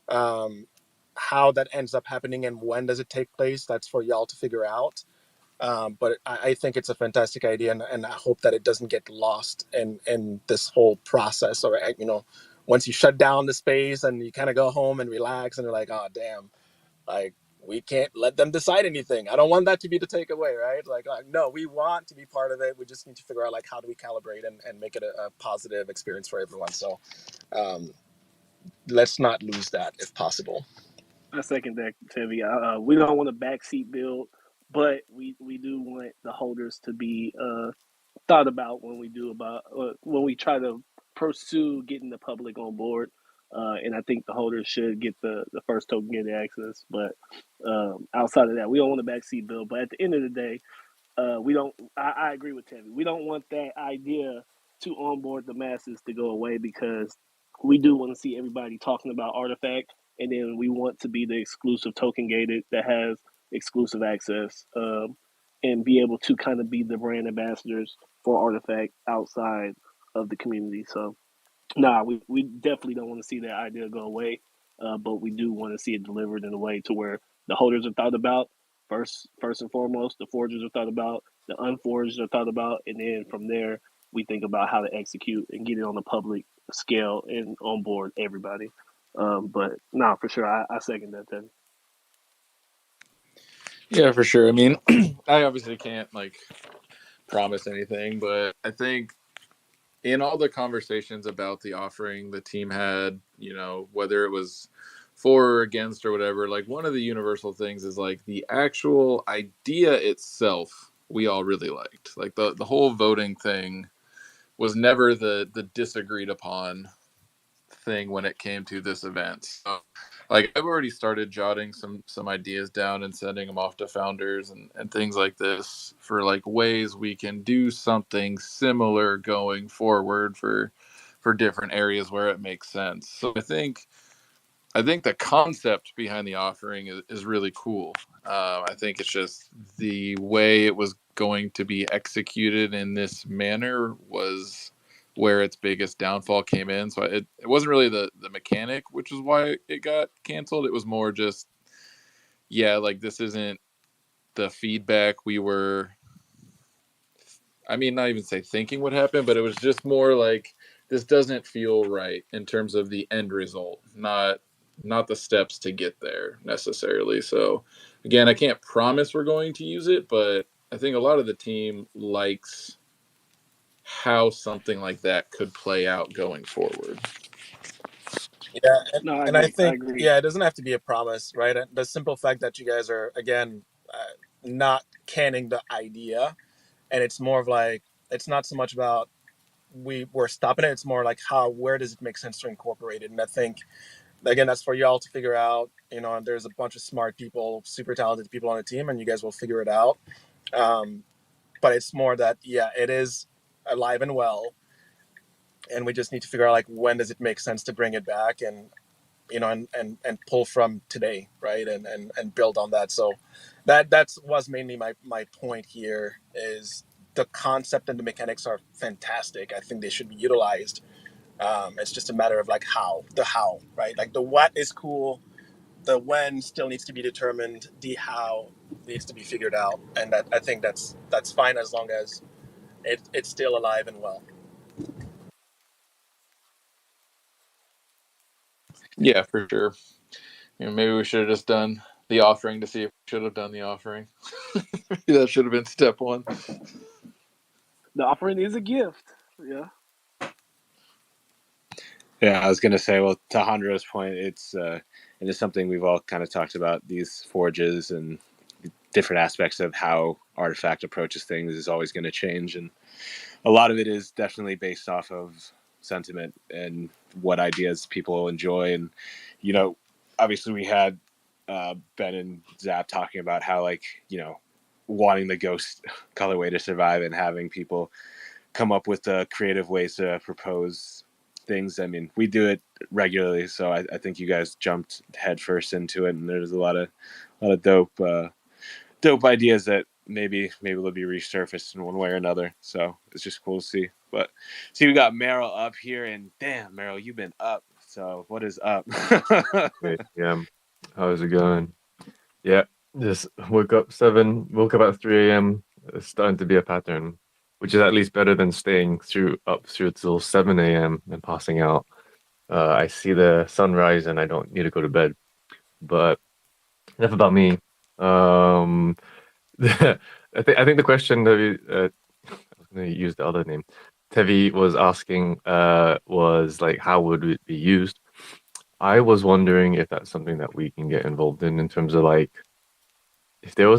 How that ends up happening and when does it take place, that's for y'all to figure out. But I think it's a fantastic idea, and I hope that it doesn't get lost in this whole process. Or once you shut down the space and you kind of go home and relax, and you're like, oh damn, like, we can't let them decide anything. I don't want that to be the takeaway, right? Like, no, we want to be part of it. We just need to figure out like how do we calibrate and make it a positive experience for everyone. So let's not lose that if possible. I second that, Tevi. We don't want a backseat build, but we do want the holders to be thought about when we try to pursue getting the public on board. And I think the holders should get the first token getting access. But outside of that, we don't want a backseat bill. But at the end of the day, we don't. I agree with Tevin. We don't want that idea to onboard the masses to go away, because we do want to see everybody talking about Artifact, and then we want to be the exclusive token gated that has exclusive access, and be able to kind of be the brand ambassadors for Artifact outside of the community. So, nah, we definitely don't want to see that idea go away, but we do want to see it delivered in a way to where the holders are thought about first and foremost, the forgers are thought about, the unforged are thought about, and then from there we think about how to execute and get it on a public scale and on board everybody. But nah, for sure, I second that. Then Yeah, for sure. I mean, I obviously can't like promise anything, but I think in all the conversations about the offering the team had, whether it was for or against or whatever, like one of the universal things is like the actual idea itself we all really liked. Like the whole voting thing was never the disagreed upon thing when it came to this event. So, like, I've already started jotting some ideas down and sending them off to founders and things like this for like ways we can do something similar going forward for different areas where it makes sense. So I think the concept behind the offering is really cool. I think it's just the way it was going to be executed in this manner was where its biggest downfall came in. So it wasn't really the mechanic, which is why it got canceled. It was more just, yeah, like this isn't the feedback we were, I mean, not even say thinking would happen, but it was just more like this doesn't feel right in terms of the end result, not the steps to get there necessarily. So again, I can't promise we're going to use it, but I think a lot of the team likes how something like that could play out going forward. Yeah, no, I and I agree. I think, agree. yeah, it doesn't have to be a promise, right? The simple fact that you guys are again not canning the idea, and it's more of like, it's not so much about we're stopping it. It's more like where does it make sense to incorporate it? And I think again, that's for y'all to figure out. And there's a bunch of smart people, super talented people on the team, and you guys will figure it out. But it's more that, yeah, it is alive and well, and we just need to figure out like when does it make sense to bring it back, and and pull from today, right, and build on that. So that was mainly my point here. Is the concept and the mechanics are fantastic. I think they should be utilized. It's just a matter of like how, right? Like the what is cool, the when still needs to be determined, the how needs to be figured out, and I think that's fine as long as it's still alive and well. Yeah, for sure. Maybe we should have just done the offering to see if we should have done the offering. That should have been step one. The offering is a gift. Yeah. Yeah, I was gonna say, well, to Handra's point, it is something we've all kind of talked about. These forges and different aspects of how Artifact approaches things is always going to change, and a lot of it is definitely based off of sentiment and what ideas people enjoy. And obviously we had Ben and Zap talking about how, like, wanting the ghost colorway to survive and having people come up with creative ways to propose things. I mean, we do it regularly, so I think you guys jumped headfirst into it, and there's a lot of dope ideas that maybe they'll be resurfaced in one way or another. So it's just cool to see. But see, we got Meryl up here, and damn, Meryl, you've been up. So what is up? Hey, yeah, how's it going? Yeah, just woke up at 3 a.m. It's starting to be a pattern, which is at least better than staying up through till 7 a.m. and passing out. I see the sunrise and I don't need to go to bed. But enough about me. I think the question that I was going to use the other name. Tevi was asking was like, how would it be used? I was wondering if that's something that we can get involved in terms of like if there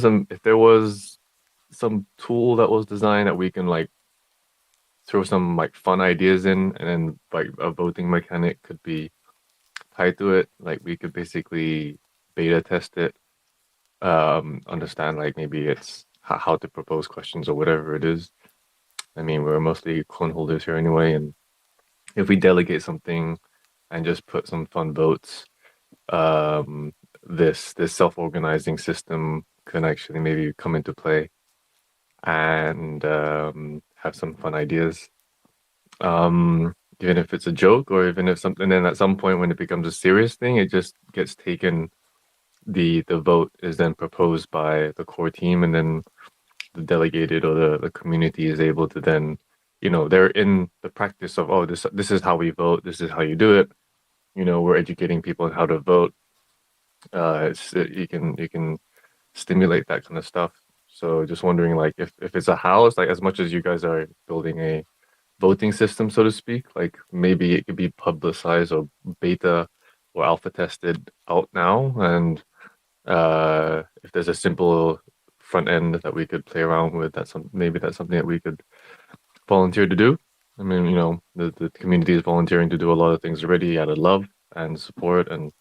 was some tool that was designed that we can like throw some like fun ideas in, and then like a voting mechanic could be tied to it. Like we could basically beta test it, understand like maybe it's how to propose questions or whatever it is. I mean, we're mostly clone holders here anyway, and if we delegate something and just put some fun votes, this self-organizing system can actually maybe come into play and have some fun ideas. Even if it's a joke or even if something, then at some point when it becomes a serious thing, it just gets taken. The vote is then proposed by the core team, and then the delegated or the community is able to then, they're in the practice of, oh, this is how we vote, this is how you do it. We're educating people on how to vote. You can stimulate that kind of stuff. So just wondering, like, if it's a house, like as much as you guys are building a voting system, so to speak, like maybe it could be publicized or beta or alpha tested out now, and if there's a simple front end that we could play around with, maybe that's something that we could volunteer to do. I mean, the community is volunteering to do a lot of things already out of love and support, and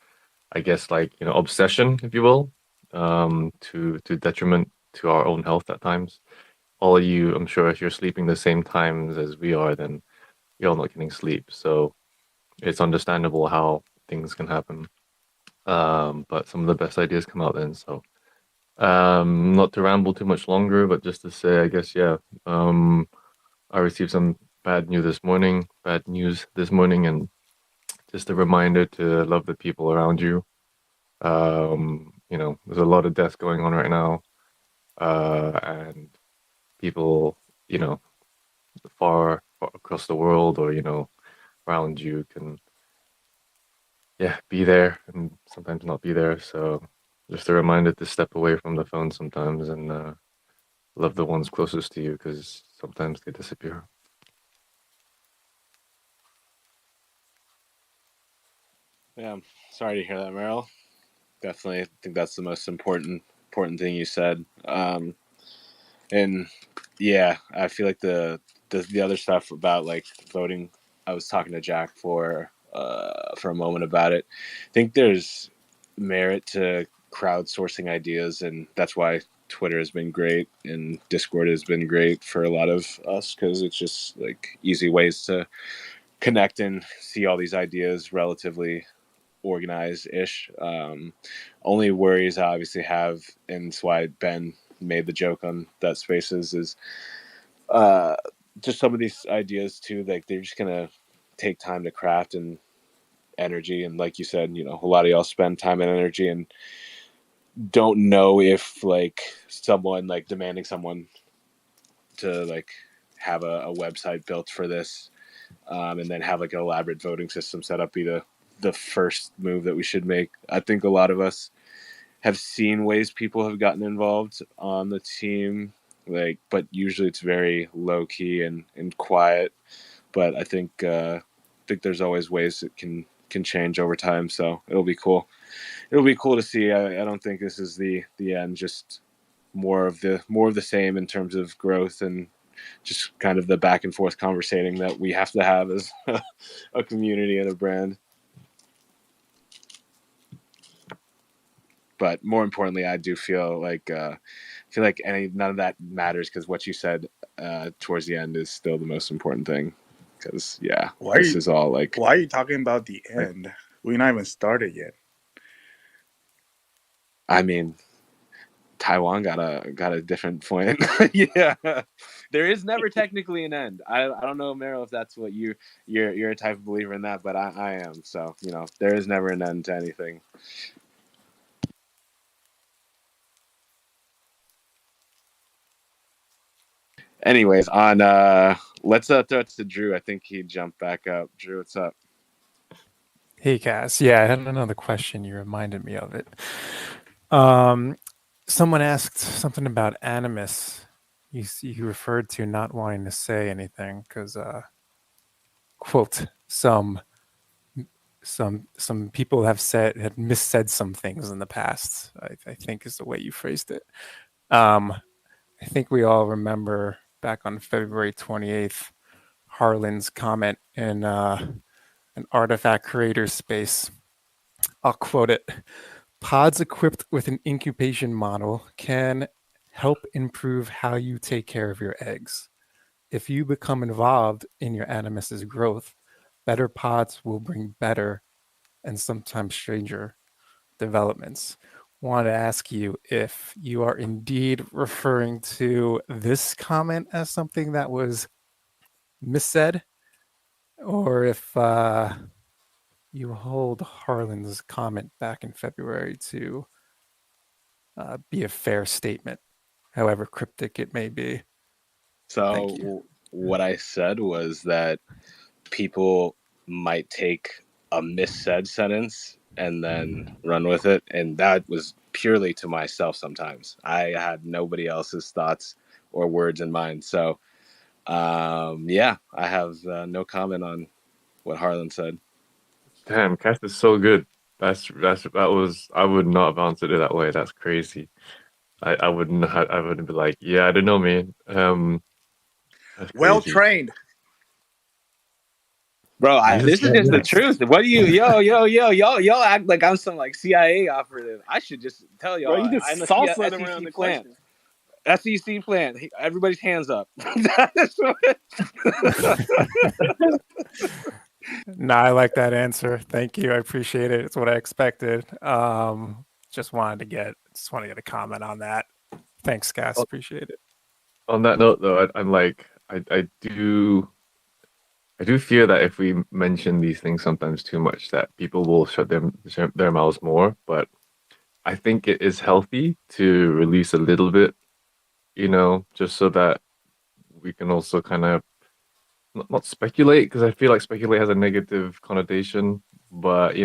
I guess like obsession, if you will, to detriment to our own health at times. All of you, I'm sure, if you're sleeping the same times as we are, then you're all not getting sleep. So it's understandable how things can happen. But some of the best ideas come out then. So not to ramble too much longer, but just to say, I guess, yeah, I received some bad news this morning, and just a reminder to love the people around you. There's a lot of death going on right now, and people, far across the world or around you can, yeah, be there and sometimes not be there. So just a reminder to step away from the phone sometimes and love the ones closest to you, because sometimes they disappear. Yeah, I'm sorry to hear that, Meryl. Definitely think that's the most important thing you said. And yeah, I feel like the other stuff about like voting, I was talking to Jack for a moment about it. I think there's merit to crowdsourcing ideas, and that's why Twitter has been great and Discord has been great for a lot of us, because it's just like easy ways to connect and see all these ideas relatively organized-ish. Only worries I obviously have, and that's why Ben made the joke on that Spaces, is uh, just some of these ideas too. Like they're just gonna take time to craft and energy, and like you said, a lot of y'all spend time and energy and don't know if like someone like demanding someone to like have a website built for this, and then have like an elaborate voting system set up be the first move that we should make. I think a lot of us have seen ways people have gotten involved on the team, like, but usually it's very low key and quiet. But I think there's always ways that can change over time. So it'll be cool. It'll be cool to see. I don't think this is the end. Just more of the same in terms of growth and just kind of the back and forth conversating that we have to have as a community and a brand. But more importantly, I do feel like none of that matters, because what you said towards the end is still the most important thing. Because this is all like. Why are you talking about the end? We're not even started yet. I mean, Taiwan got a different point. Yeah, there is never technically an end. I don't know, Meryl, if that's what you're a type of believer in that, but I am. So there is never an end to anything. Anyways, on let's throw it to Drew. I think he jumped back up. Drew, what's up? Hey, Cass. Yeah, I had another question. You reminded me of it. Someone asked something about animus. You referred to not wanting to say anything because, quote, some people had missaid some things in the past. I think is the way you phrased it. I think we all remember back on February 28th, Harlan's comment in an artifact creator space. I'll quote it. Pods equipped with an incubation model can help improve how you take care of your eggs. If you become involved in your animus's growth, better pods will bring better and sometimes stranger developments. Want to ask you if you are indeed referring to this comment as something that was missaid, or if you hold Harlan's comment back in February to be a fair statement, however cryptic it may be. Thank you. So what I said was that people might take a missaid sentence and then run with it, and that was purely to myself. Sometimes I had nobody else's thoughts or words in mind. So I have no comment on what Harlan said. Damn, Cass is so good. I would not have answered it that way. That's crazy. I wouldn't be like, yeah, I don't know, man. That's Well crazy. trained. Bro, this is just the truth. What do you, y'all act like I'm some like CIA operative. I should just tell y'all, Bro, you just I'm a salsa SEC around the plant. question. SEC plant. Everybody's hands up. No, I like that answer. Thank you. I appreciate it. It's what I expected. Just wanted to get a comment on that. Thanks, guys. Appreciate it. On that note, though, I do fear that if we mention these things sometimes too much, that people will shut their mouths more. But I think it is healthy to release a little bit, just so that we can also kind of not speculate, because I feel like speculate has a negative connotation, but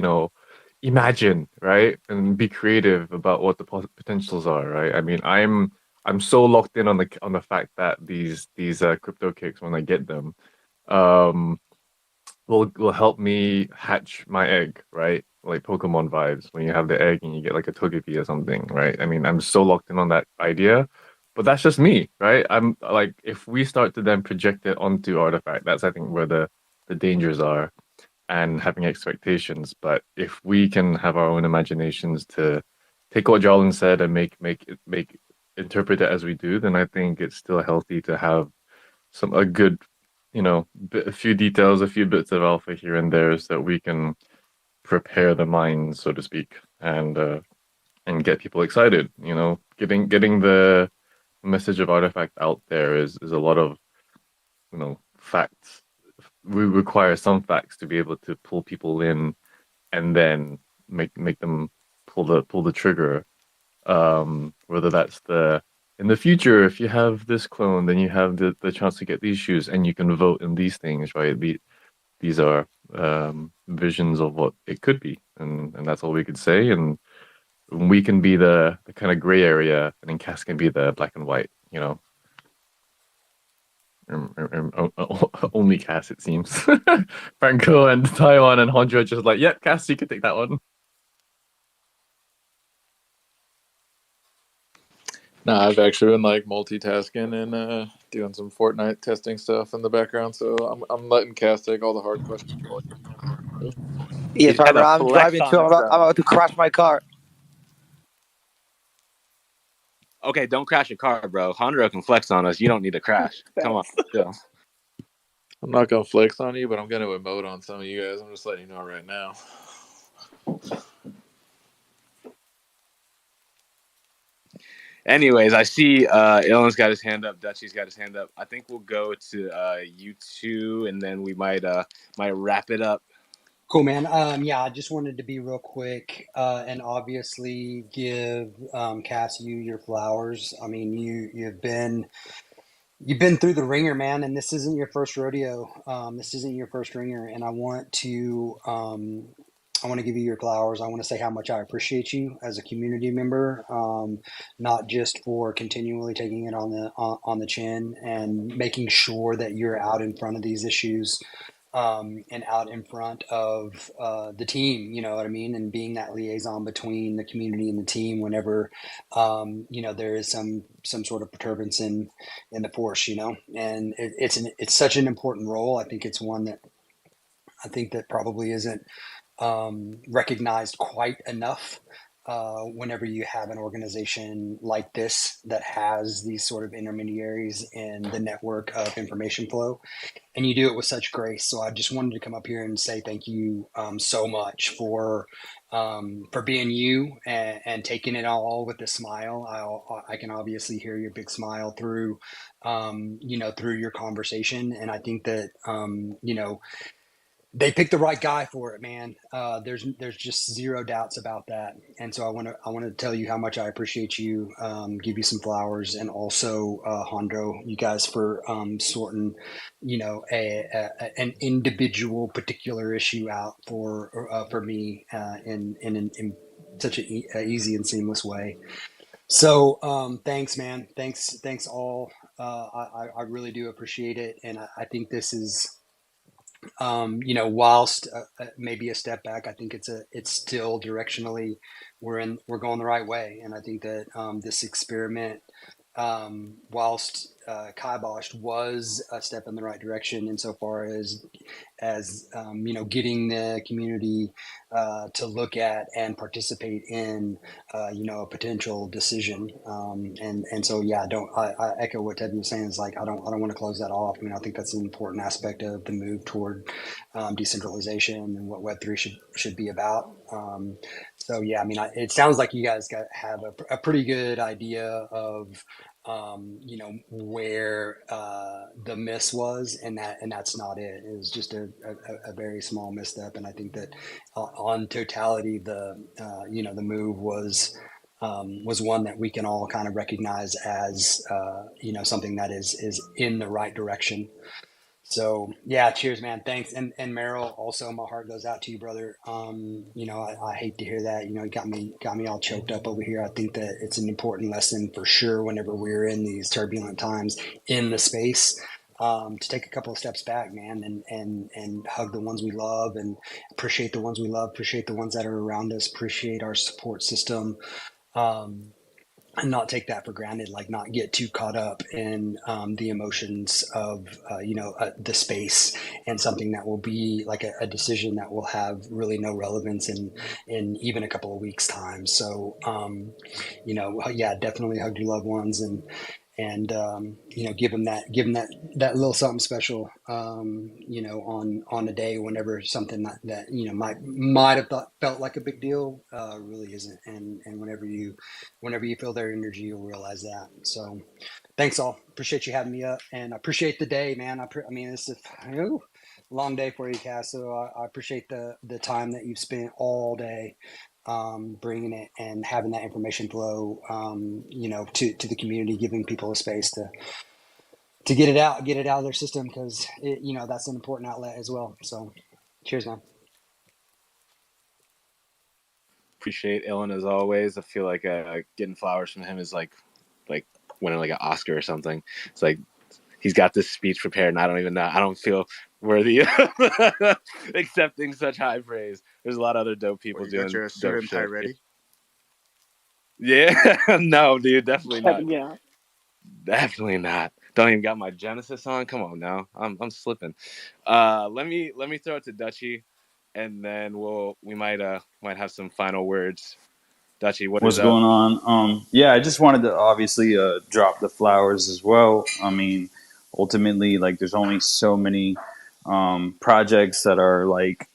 imagine, right, and be creative about what the potentials are, right? I mean, I'm so locked in on the fact that these crypto kicks, when I get them, um will help me hatch my egg, right? Like Pokemon vibes when you have the egg and you get like a Togepi or something, right? I mean, I'm so locked in on that idea, but that's just me, right? I'm like, if we start to then project it onto Artifact, that's I think where the dangers are, and having expectations. But if we can have our own imaginations to take what Jarlin said and make interpret it as we do, then I think it's still healthy to have a good, a few details, a few bits of alpha here and there, so that we can prepare the minds, so to speak, and get people excited. Getting the message of Artifact out there is a lot of facts. We require some facts to be able to pull people in, and then make them pull the trigger. Whether that's the in the future, if you have this clone, then you have the chance to get these shoes, and you can vote in these things, right? These are visions of what it could be, and that's all we could say. And we can be the kind of gray area, and then Cass can be the black and white, you know. Only Cass, it seems. Franco and Taiwan and Hondra just like, yeah, Cass, you can take that one. No, I've actually been like multitasking and doing some Fortnite testing stuff in the background, so I'm letting Cass take all the hard questions. Yeah, He's sorry, got bro. to I'm flex driving on too. us, I'm though. about to crash my car. Okay, don't crash your car, bro. Hondro can flex on us. You don't need to crash. Come on. Chill. I'm not gonna flex on you, but I'm gonna emote on some of you guys. I'm just letting you know right now. Anyways, I see Ilan's got his hand up. Dutchy's got his hand up. I think we'll go to you two, and then we might wrap it up. Cool, man. Yeah, I just wanted to be real quick and obviously give Cass you your flowers. I mean, you've been through the ringer, man, and this isn't your first rodeo. This isn't your first ringer, and I want to give you your flowers. I want to say how much I appreciate you as a community member, not just for continually taking it on the chin and making sure that you're out in front of these issues, and out in front of the team, you know what I mean, and being that liaison between the community and the team whenever there is some sort of perturbance in the force, and it's such an important role. I think it's one that probably isn't recognized quite enough. Whenever you have an organization like this that has these sort of intermediaries in the network of information flow, and you do it with such grace. So I just wanted to come up here and say thank you so much for being you and taking it all with a smile. I can obviously hear your big smile through through your conversation, and I think that they picked the right guy for it, man. There's just zero doubts about that. And so I want to tell you how much I appreciate you. Give you some flowers, and also Hondo, you guys for sorting, an individual particular issue out for me in such a easy and seamless way. So thanks, man. Thanks all. I really do appreciate it, and I think this is. Whilst maybe a step back, I think it's still directionally we're going the right way, and I think that this experiment, whilst kiboshed, was a step in the right direction insofar as getting the community to look at and participate in a potential decision, and so yeah, I echo what Ted was saying. Is like I don't want to close that off. I mean, I think that's an important aspect of the move toward decentralization and what Web3 should be about. So yeah, I mean, it sounds like you guys have a pretty good idea of where the miss was, and that's not it. It was just a very small misstep, and I think that on totality, the move was one that we can all kind of recognize as something that is in the right direction. So yeah, cheers, man. Thanks. And Meryl, also my heart goes out to you, brother. I hate to hear that. You got me all choked up over here. I think that it's an important lesson for sure whenever we're in these turbulent times in the space. To take a couple of steps back, man, and hug the ones we love, and appreciate the ones we love, appreciate the ones that are around us, appreciate our support system. And not take that for granted, like not get too caught up in the emotions of the space, and something that will be like a decision that will have really no relevance in even a couple of weeks time. So yeah, definitely hug your loved ones, and give them that little something special, on a day whenever something that might have felt like a big deal really isn't, and whenever you feel their energy, you'll realize that. So thanks all, appreciate you having me up, and I appreciate the day, man. I mean, it's a long day for you, Cass, so I appreciate the time that you've spent all day bringing it and having that information flow, to the community, giving people a space to get it out of their system, because that's an important outlet as well. So, cheers, man. Appreciate Ilan as always. I feel like getting flowers from him is like winning like an Oscar or something. It's like he's got this speech prepared, and I don't even know. I don't feel worthy of accepting such high praise. There's a lot of other dope people You got doing your dope suit and tie shit. ready? Yeah, no, dude, definitely not. Kevin, yeah. Definitely not. Don't even got my Genesis on. Come on now, I'm slipping. Let me throw it to Dutchy, and then we might have some final words. Dutchy, what is What's up? going on? Yeah, I just wanted to obviously drop the flowers as well. I mean, ultimately, like, there's only so many projects that are like,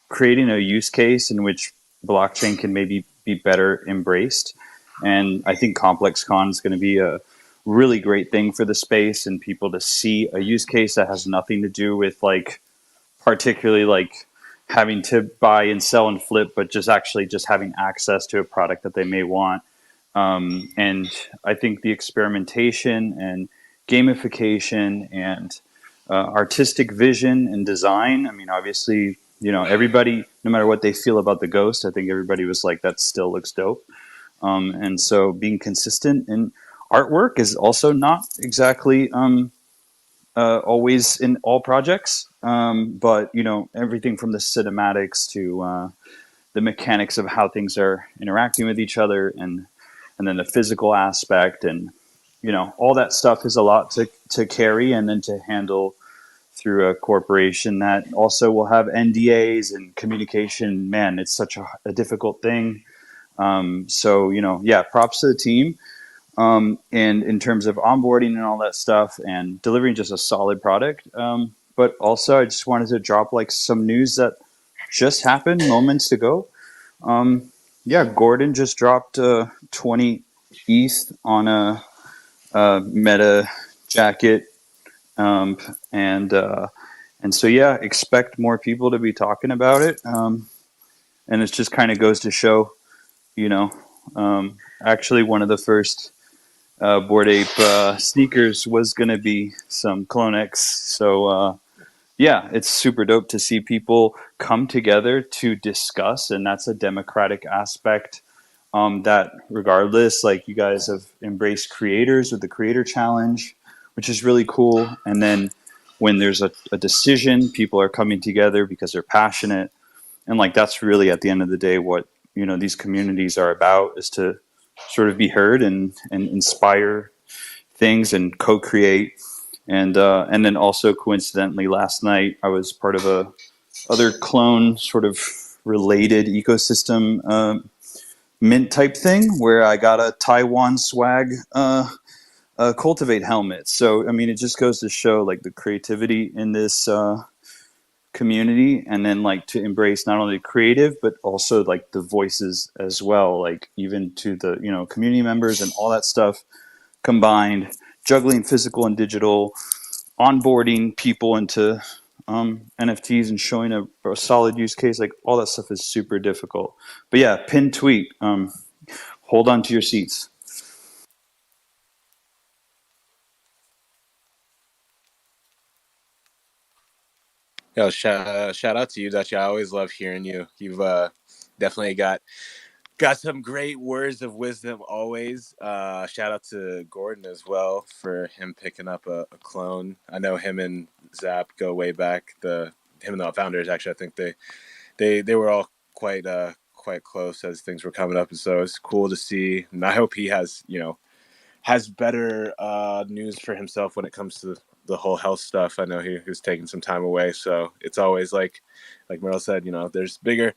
creating a use case in which blockchain can maybe be better embraced. And I think ComplexCon is going to be a really great thing for the space and people to see a use case that has nothing to do with like particularly like having to buy and sell and flip, but just actually just having access to a product that they may want. And I think the experimentation and gamification and artistic vision and design. I mean, obviously, everybody, no matter what they feel about the ghost, I think everybody was like, that still looks dope. And so being consistent in artwork is also not exactly always in all projects, but everything from the cinematics to the mechanics of how things are interacting with each other, and then the physical aspect, and all that stuff is a lot to carry and then to handle through a corporation that also will have NDAs and communication. Man, it's such a difficult thing. So yeah, props to the team. And in terms of onboarding and all that stuff and delivering just a solid product. But also, I just wanted to drop like some news that just happened moments ago. Yeah, Gordon just dropped 20 ETH on a Meta jacket, um, and uh, and so yeah, expect more people to be talking about it. And it just kind of goes to show, you know, actually one of the first Bored Ape sneakers was going to be some CloneX. So yeah, it's super dope to see people come together to discuss, and that's a democratic aspect. That regardless, like, you guys have embraced creators with the Creator Challenge, which is really cool. And then when there's a decision, people are coming together because they're passionate, and like that's really at the end of the day what these communities are about, is to sort of be heard and inspire things and co-create. And then also coincidentally last night I was part of a other clone sort of related ecosystem mint type thing where I got a Taiwan swag cultivate helmet. So I mean, it just goes to show like the creativity in this community, and then like to embrace not only creative but also like the voices as well, like even to the community members and all that stuff combined, juggling physical and digital, onboarding people into NFTs and showing a solid use case, like all that stuff is super difficult. But yeah, pin tweet, hold on to your seats. Yo, shout out to you, Dutch. I always love hearing you. You've definitely got some great words of wisdom always. Shout out to Gordon as well for him picking up a clone. I know him and Zap go way back. Him and the founders, actually, I think they were all quite close as things were coming up, and so it's cool to see. And I hope he has better news for himself when it comes to the whole health stuff. I know he was taking some time away, so it's always like Merle said, there's bigger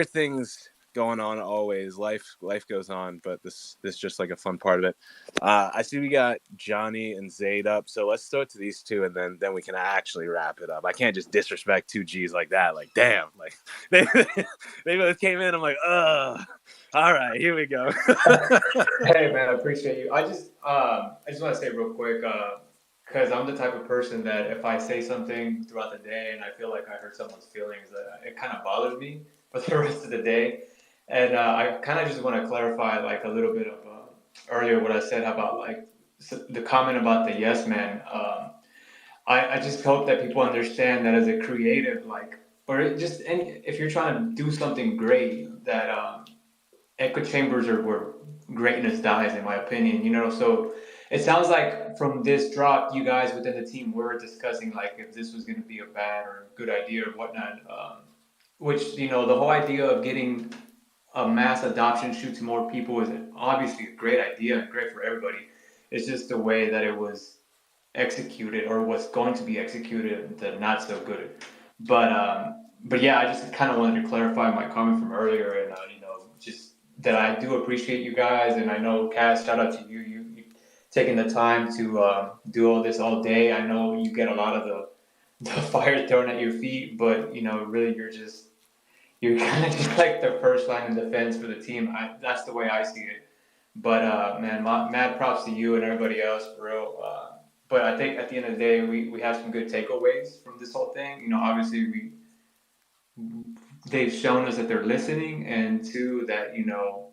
things going on always. Life goes on, but this just like a fun part of it. I see we got Johnny and Zayd up, so let's throw it to these two, and then we can actually wrap it up. I can't just disrespect two G's like that. Like, damn, like they both came in. I'm like, ugh. All right, here we go. Hey man, I appreciate you. I just want to say real quick, because I'm the type of person that if I say something throughout the day and I feel like I hurt someone's feelings, it kind of bothers me for the rest of the day. And I kind of just want to clarify like a little bit of earlier what I said about like the comment about the yes man. I just hope that people understand that as a creative, like, or just any, if you're trying to do something great, that echo chambers are where greatness dies, in my opinion. You know, so it sounds like from this drop, you guys within the team were discussing like if this was going to be a bad or a good idea or whatnot. Which you know, the whole idea of getting a mass adoption shoot to more people is obviously a great idea and great for everybody. It's just the way that it was executed or was going to be executed that not so good. But yeah, I just kind of wanted to clarify my comment from earlier, and you know, just that I do appreciate you guys, and I know Cass, shout out to you, you taking the time to do all this all day. I know you get a lot of the fire thrown at your feet, but you know, really, you're kind of just like the first line of defense for the team. That's the way I see it. But man, mad props to you and everybody else, for real. But I think at the end of the day, we have some good takeaways from this whole thing. You know, obviously they've shown us that they're listening, and two, that you know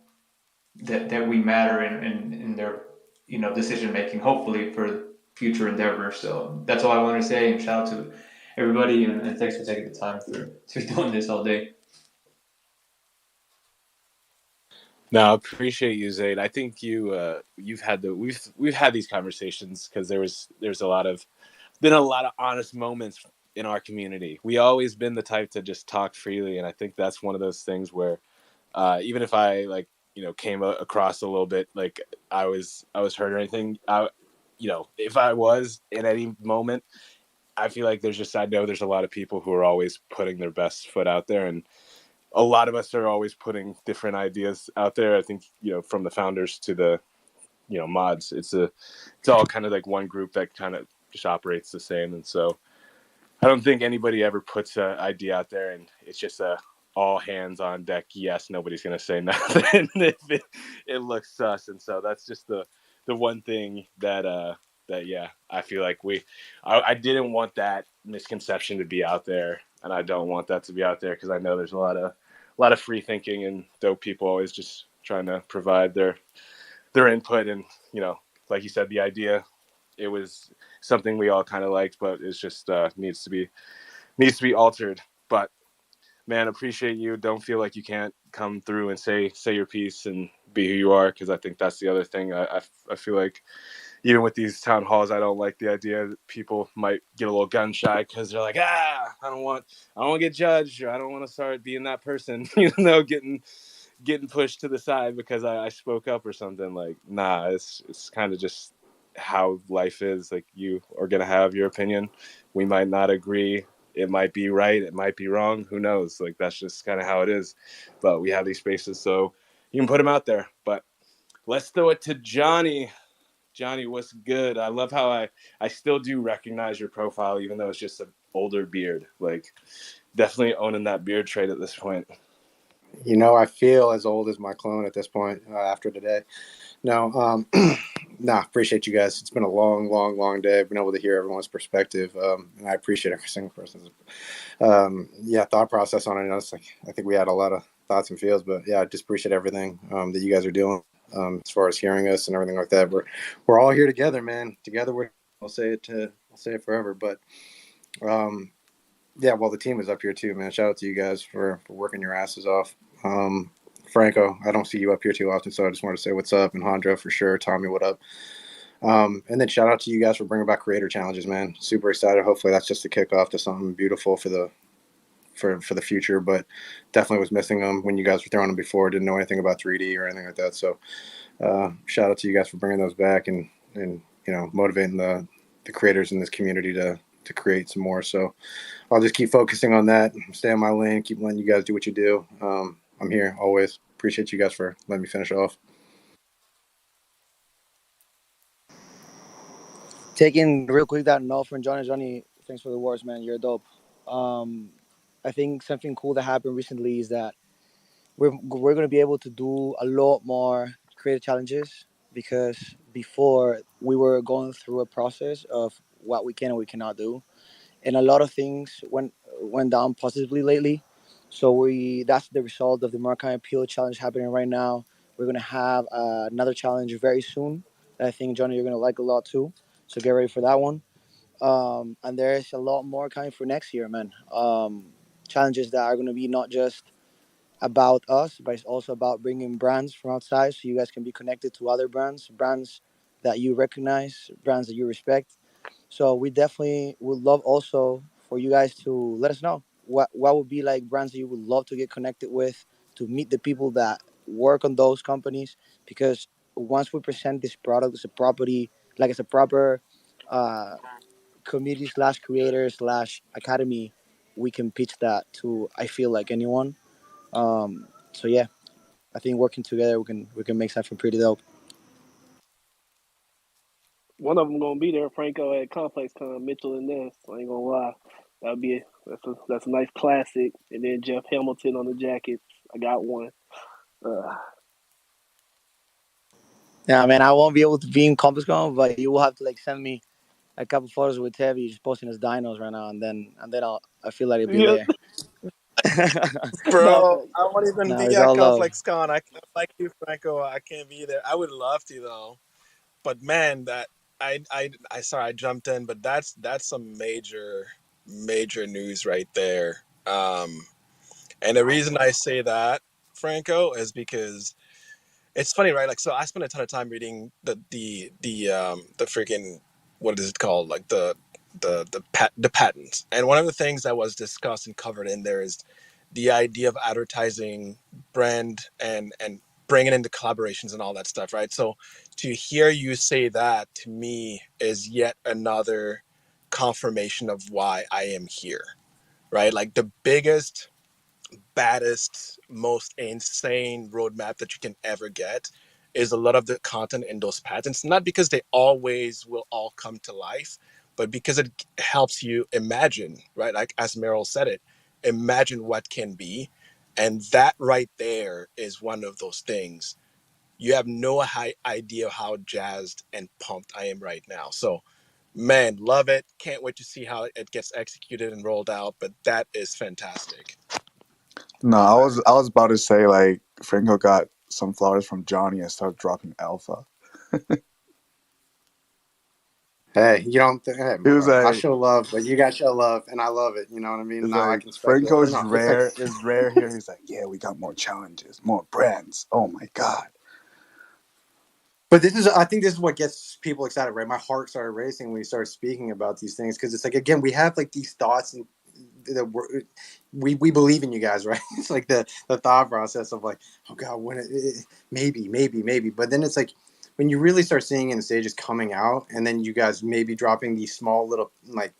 that we matter in their you know decision making. Hopefully for future endeavors. So that's all I want to say. And shout out to everybody, and thanks for taking the time for doing this all day. No, I appreciate you, Zayd. I think you've had we've had these conversations because there's been a lot of honest moments in our community. We always been the type to just talk freely, and I think that's one of those things where even if I like came across a little bit like I was hurt or anything, if I was in any moment, I feel like I know there's a lot of people who are always putting their best foot out there, and a lot of us are always putting different ideas out there. I think from the founders to the mods, it's all kind of like one group that kind of just operates the same. And so I don't think anybody ever puts an idea out there and it's just a all hands on deck. Yes, nobody's gonna say nothing if it looks sus. And so that's just the one thing that yeah, I feel like I didn't want that misconception to be out there, and I don't want that to be out there because I know there's a lot of free thinking and dope people always just trying to provide their input. And like you said, the idea, it was something we all kind of liked, but it's just needs to be altered. But man, appreciate you. Don't feel like you can't come through and say your piece and be who you are, because I think that's the other thing. I feel like even with these town halls, I don't like the idea that people might get a little gun shy because they're like, I don't want to get judged, or I don't want to start being that person, getting pushed to the side because I spoke up or something. Like, nah, it's kind of just how life is. Like, you are gonna have your opinion. We might not agree. It might be right. It might be wrong. Who knows? Like, that's just kind of how it is. But we have these spaces, so you can put them out there. But let's throw it to Johnny. Johnny, what's good? I love how I still do recognize your profile, even though it's just an older beard. Like, definitely owning that beard trade at this point. I feel as old as my clone at this point after today. No, appreciate you guys. It's been a long, long, long day. I've been able to hear everyone's perspective, and I appreciate every single person's thought process on it. I think we had a lot of thoughts and feels, but yeah, I just appreciate everything that you guys are doing as far as hearing us and everything like that. We're all here together, man. Together, I'll say it forever. But the team is up here too, man. Shout out to you guys for working your asses off. Franco, I don't see you up here too often, so I just wanted to say what's up. And Hondra, for sure. Tommy, what up? And then shout out to you guys for bringing back creator challenges, man. Super excited. Hopefully that's just a kickoff to something beautiful for the future. But definitely was missing them when you guys were throwing them before. Didn't know anything about 3D or anything like that. So shout out to you guys for bringing those back and motivating the creators in this community to create some more. So I'll just keep focusing on that, stay in my lane, keep letting you guys do what you do. I'm here always. Appreciate you guys for letting me finish off. Taking real quick that note from Johnny. Johnny, thanks for the words, man. You're dope. I think something cool that happened recently is that we're going to be able to do a lot more creative challenges, because before we were going through a process of what we can and we cannot do, and a lot of things went down positively lately. So that's the result of the Murakami Peel Challenge happening right now. We're gonna have another challenge very soon that I think Johnny you're gonna like a lot too. So get ready for that one. And there's a lot more coming for next year, man. Challenges that are gonna be not just about us, but it's also about bringing brands from outside, so you guys can be connected to other brands that you recognize, brands that you respect. So we definitely would love also for you guys to let us know what would be like brands that you would love to get connected with, to meet the people that work on those companies. Because once we present this product as a property, like as a proper uh, community slash creator slash academy, we can pitch that to I feel like anyone. So yeah, I think working together we can make something pretty dope. One of them gonna be there, Franco at Complex Con, Mitchell and Ness. I ain't gonna lie, that'll be that's a nice classic. And then Jeff Hamilton on the jackets. I got one. Uh, Yeah, man, I won't be able to be in CompassCon, but you will have to like send me a couple photos with Tevi just posting his dinos right now, and then I feel like he'll be yeah, there. no, Bro, I won't even No, be it's at all love. Complex Con. Like you, Franco. I can't be there. I would love to though, but man, that I sorry I jumped in, but that's some major news right there. And the reason I say that, Franco, is because it's funny, right? Like, so I spent a ton of time reading the freaking, what is it called? Like the patents. And one of the things that was discussed and covered in there is the idea of advertising brand and bringing into collaborations and all that stuff, right? So to hear you say that to me is yet another confirmation of why I am here, right? Like the biggest, baddest, most insane roadmap that you can ever get is a lot of the content in those patents, not because they always will all come to life, but because it helps you imagine, right? Like as Meryl said it, imagine what can be. And that right there is one of those things. You have no idea how jazzed and pumped I am right now. So, man, love it. Can't wait to see how it gets executed and rolled out. But that is fantastic. No, I was about to say like Franco got some flowers from Johnny and started dropping alpha. Hey, you don't. Hey, He was bro, I like, show love, but you guys show love, and I love it. You know what I mean? it's Now I like can speculate, Franco but is no, it's like rare. Is rare here. He's like, yeah, we got more challenges, more brands. Oh my god. But this is, I think this is what gets people excited, right? My heart started racing when we started speaking about these things because it's like, again, we have like these thoughts and we believe in you guys, right? It's like the thought process of like, oh god, when maybe, but then it's like when you really start seeing in the stages coming out, and then you guys maybe dropping these small little like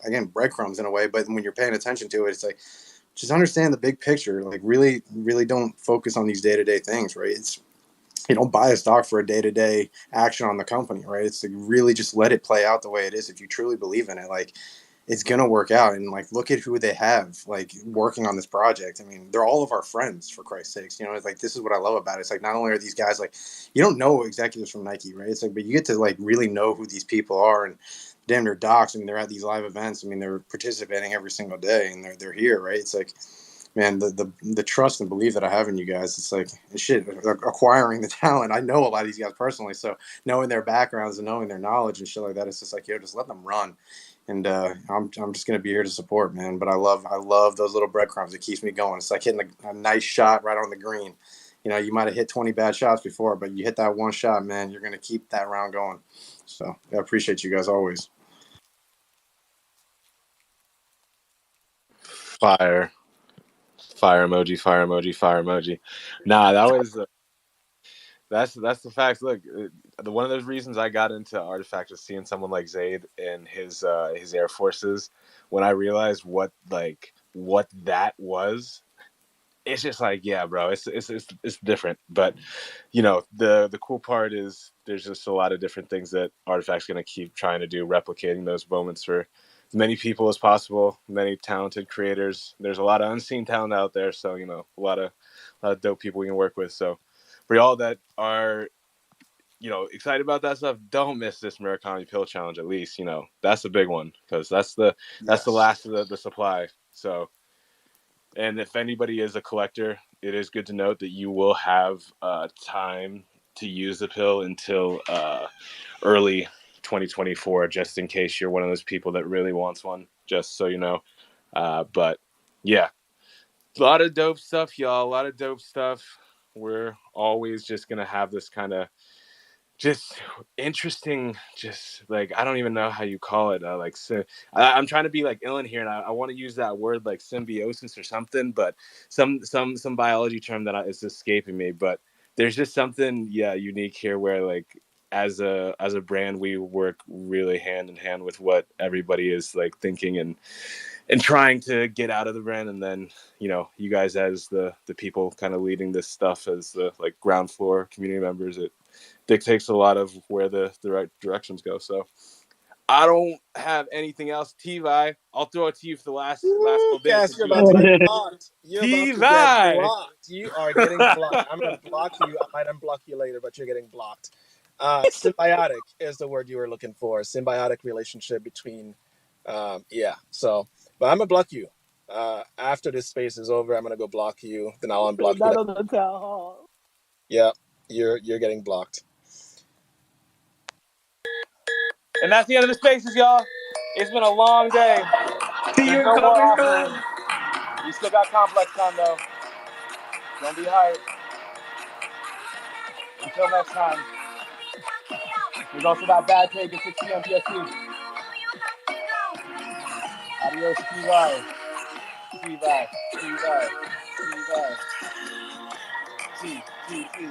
again breadcrumbs in a way, but when you're paying attention to it, it's like just understand the big picture. Like really don't focus on these day to day things, right? It's you don't buy a stock for a day-to-day action on the company, right? It's like really just let it play out the way it is. If you truly believe in it, like it's gonna work out. And like look at who they have like working on this project. I mean, they're all of our friends, for Christ's sakes. You know, it's like this is what I love about it. It's like not only are these guys like you don't know executives from Nike, right? It's like but you get to like really know who these people are and damn they're docs. I mean, they're at these live events. I mean, they're participating every single day and they're here, right? It's like man, the trust and belief that I have in you guys, it's like shit. Acquiring the talent, I know a lot of these guys personally, so knowing their backgrounds and knowing their knowledge and shit like that, it's just like yo, just let them run. And I'm just gonna be here to support, man. But I love those little breadcrumbs. It keeps me going. It's like hitting a nice shot right on the green. You know, you might have hit 20 bad shots before, but you hit that one shot, man. You're gonna keep that round going. So I appreciate you guys always. Fire, fire emoji, fire emoji, fire emoji. Nah, that was that's the facts. Look, the one of those reasons I got into Artifact was seeing someone like Zayd and his Air Forces. When I realized what that was, it's just like yeah, bro, it's different. But you know, the cool part is there's just a lot of different things that Artifact's going to keep trying to do, replicating those moments for as many people as possible, many talented creators. There's a lot of unseen talent out there, so you know, a lot of dope people we can work with. So for y'all that are excited about that stuff, don't miss this Murakami Pill Challenge. At least that's a big one because that's the Yes. last of the supply. So And if anybody is a collector, it is good to note that you will have time to use the pill until early 2024, just in case you're one of those people that really wants one, just so you know. But yeah, a lot of dope stuff, y'all. A lot of dope stuff. We're always just going to have this kind of just interesting, just like, I don't even know how you call it, like, so I'm trying to be like Ellen here, and I want to use that word like symbiosis or something, but some biology term that is escaping me. But there's just something, yeah, unique here, where like as a brand, we work really hand in hand with what everybody is like thinking and trying to get out of the brand. And then, you know, you guys as the people kind of leading this stuff as the like ground floor community members, it dictates a lot of where the right directions go. So I don't have anything else. T-Vi, I'll throw it to you for the last Woo, little bit Cass, since you're you about to get Yeah. blocked. You're about to get T-Vi. blocked. You are getting blocked. I'm gonna block you. I might unblock you later, but you're getting blocked. Symbiotic is the word you were looking for. Symbiotic relationship between, yeah. So, but I'm gonna block you. After this space is over, I'm gonna go block you. Then I'll unblock you Not later. on the town hall. Yeah, you're getting blocked. And that's the end of the spaces, y'all. It's been a long day. See There's you no more coming, offering. man. We still got Complex Con though. Don't be hyped. Until next time. There's also that bad pig at 6 p.m. PST. Adios, T-Vi. T-Vi. T-Vi. T-Vi. T, T, T.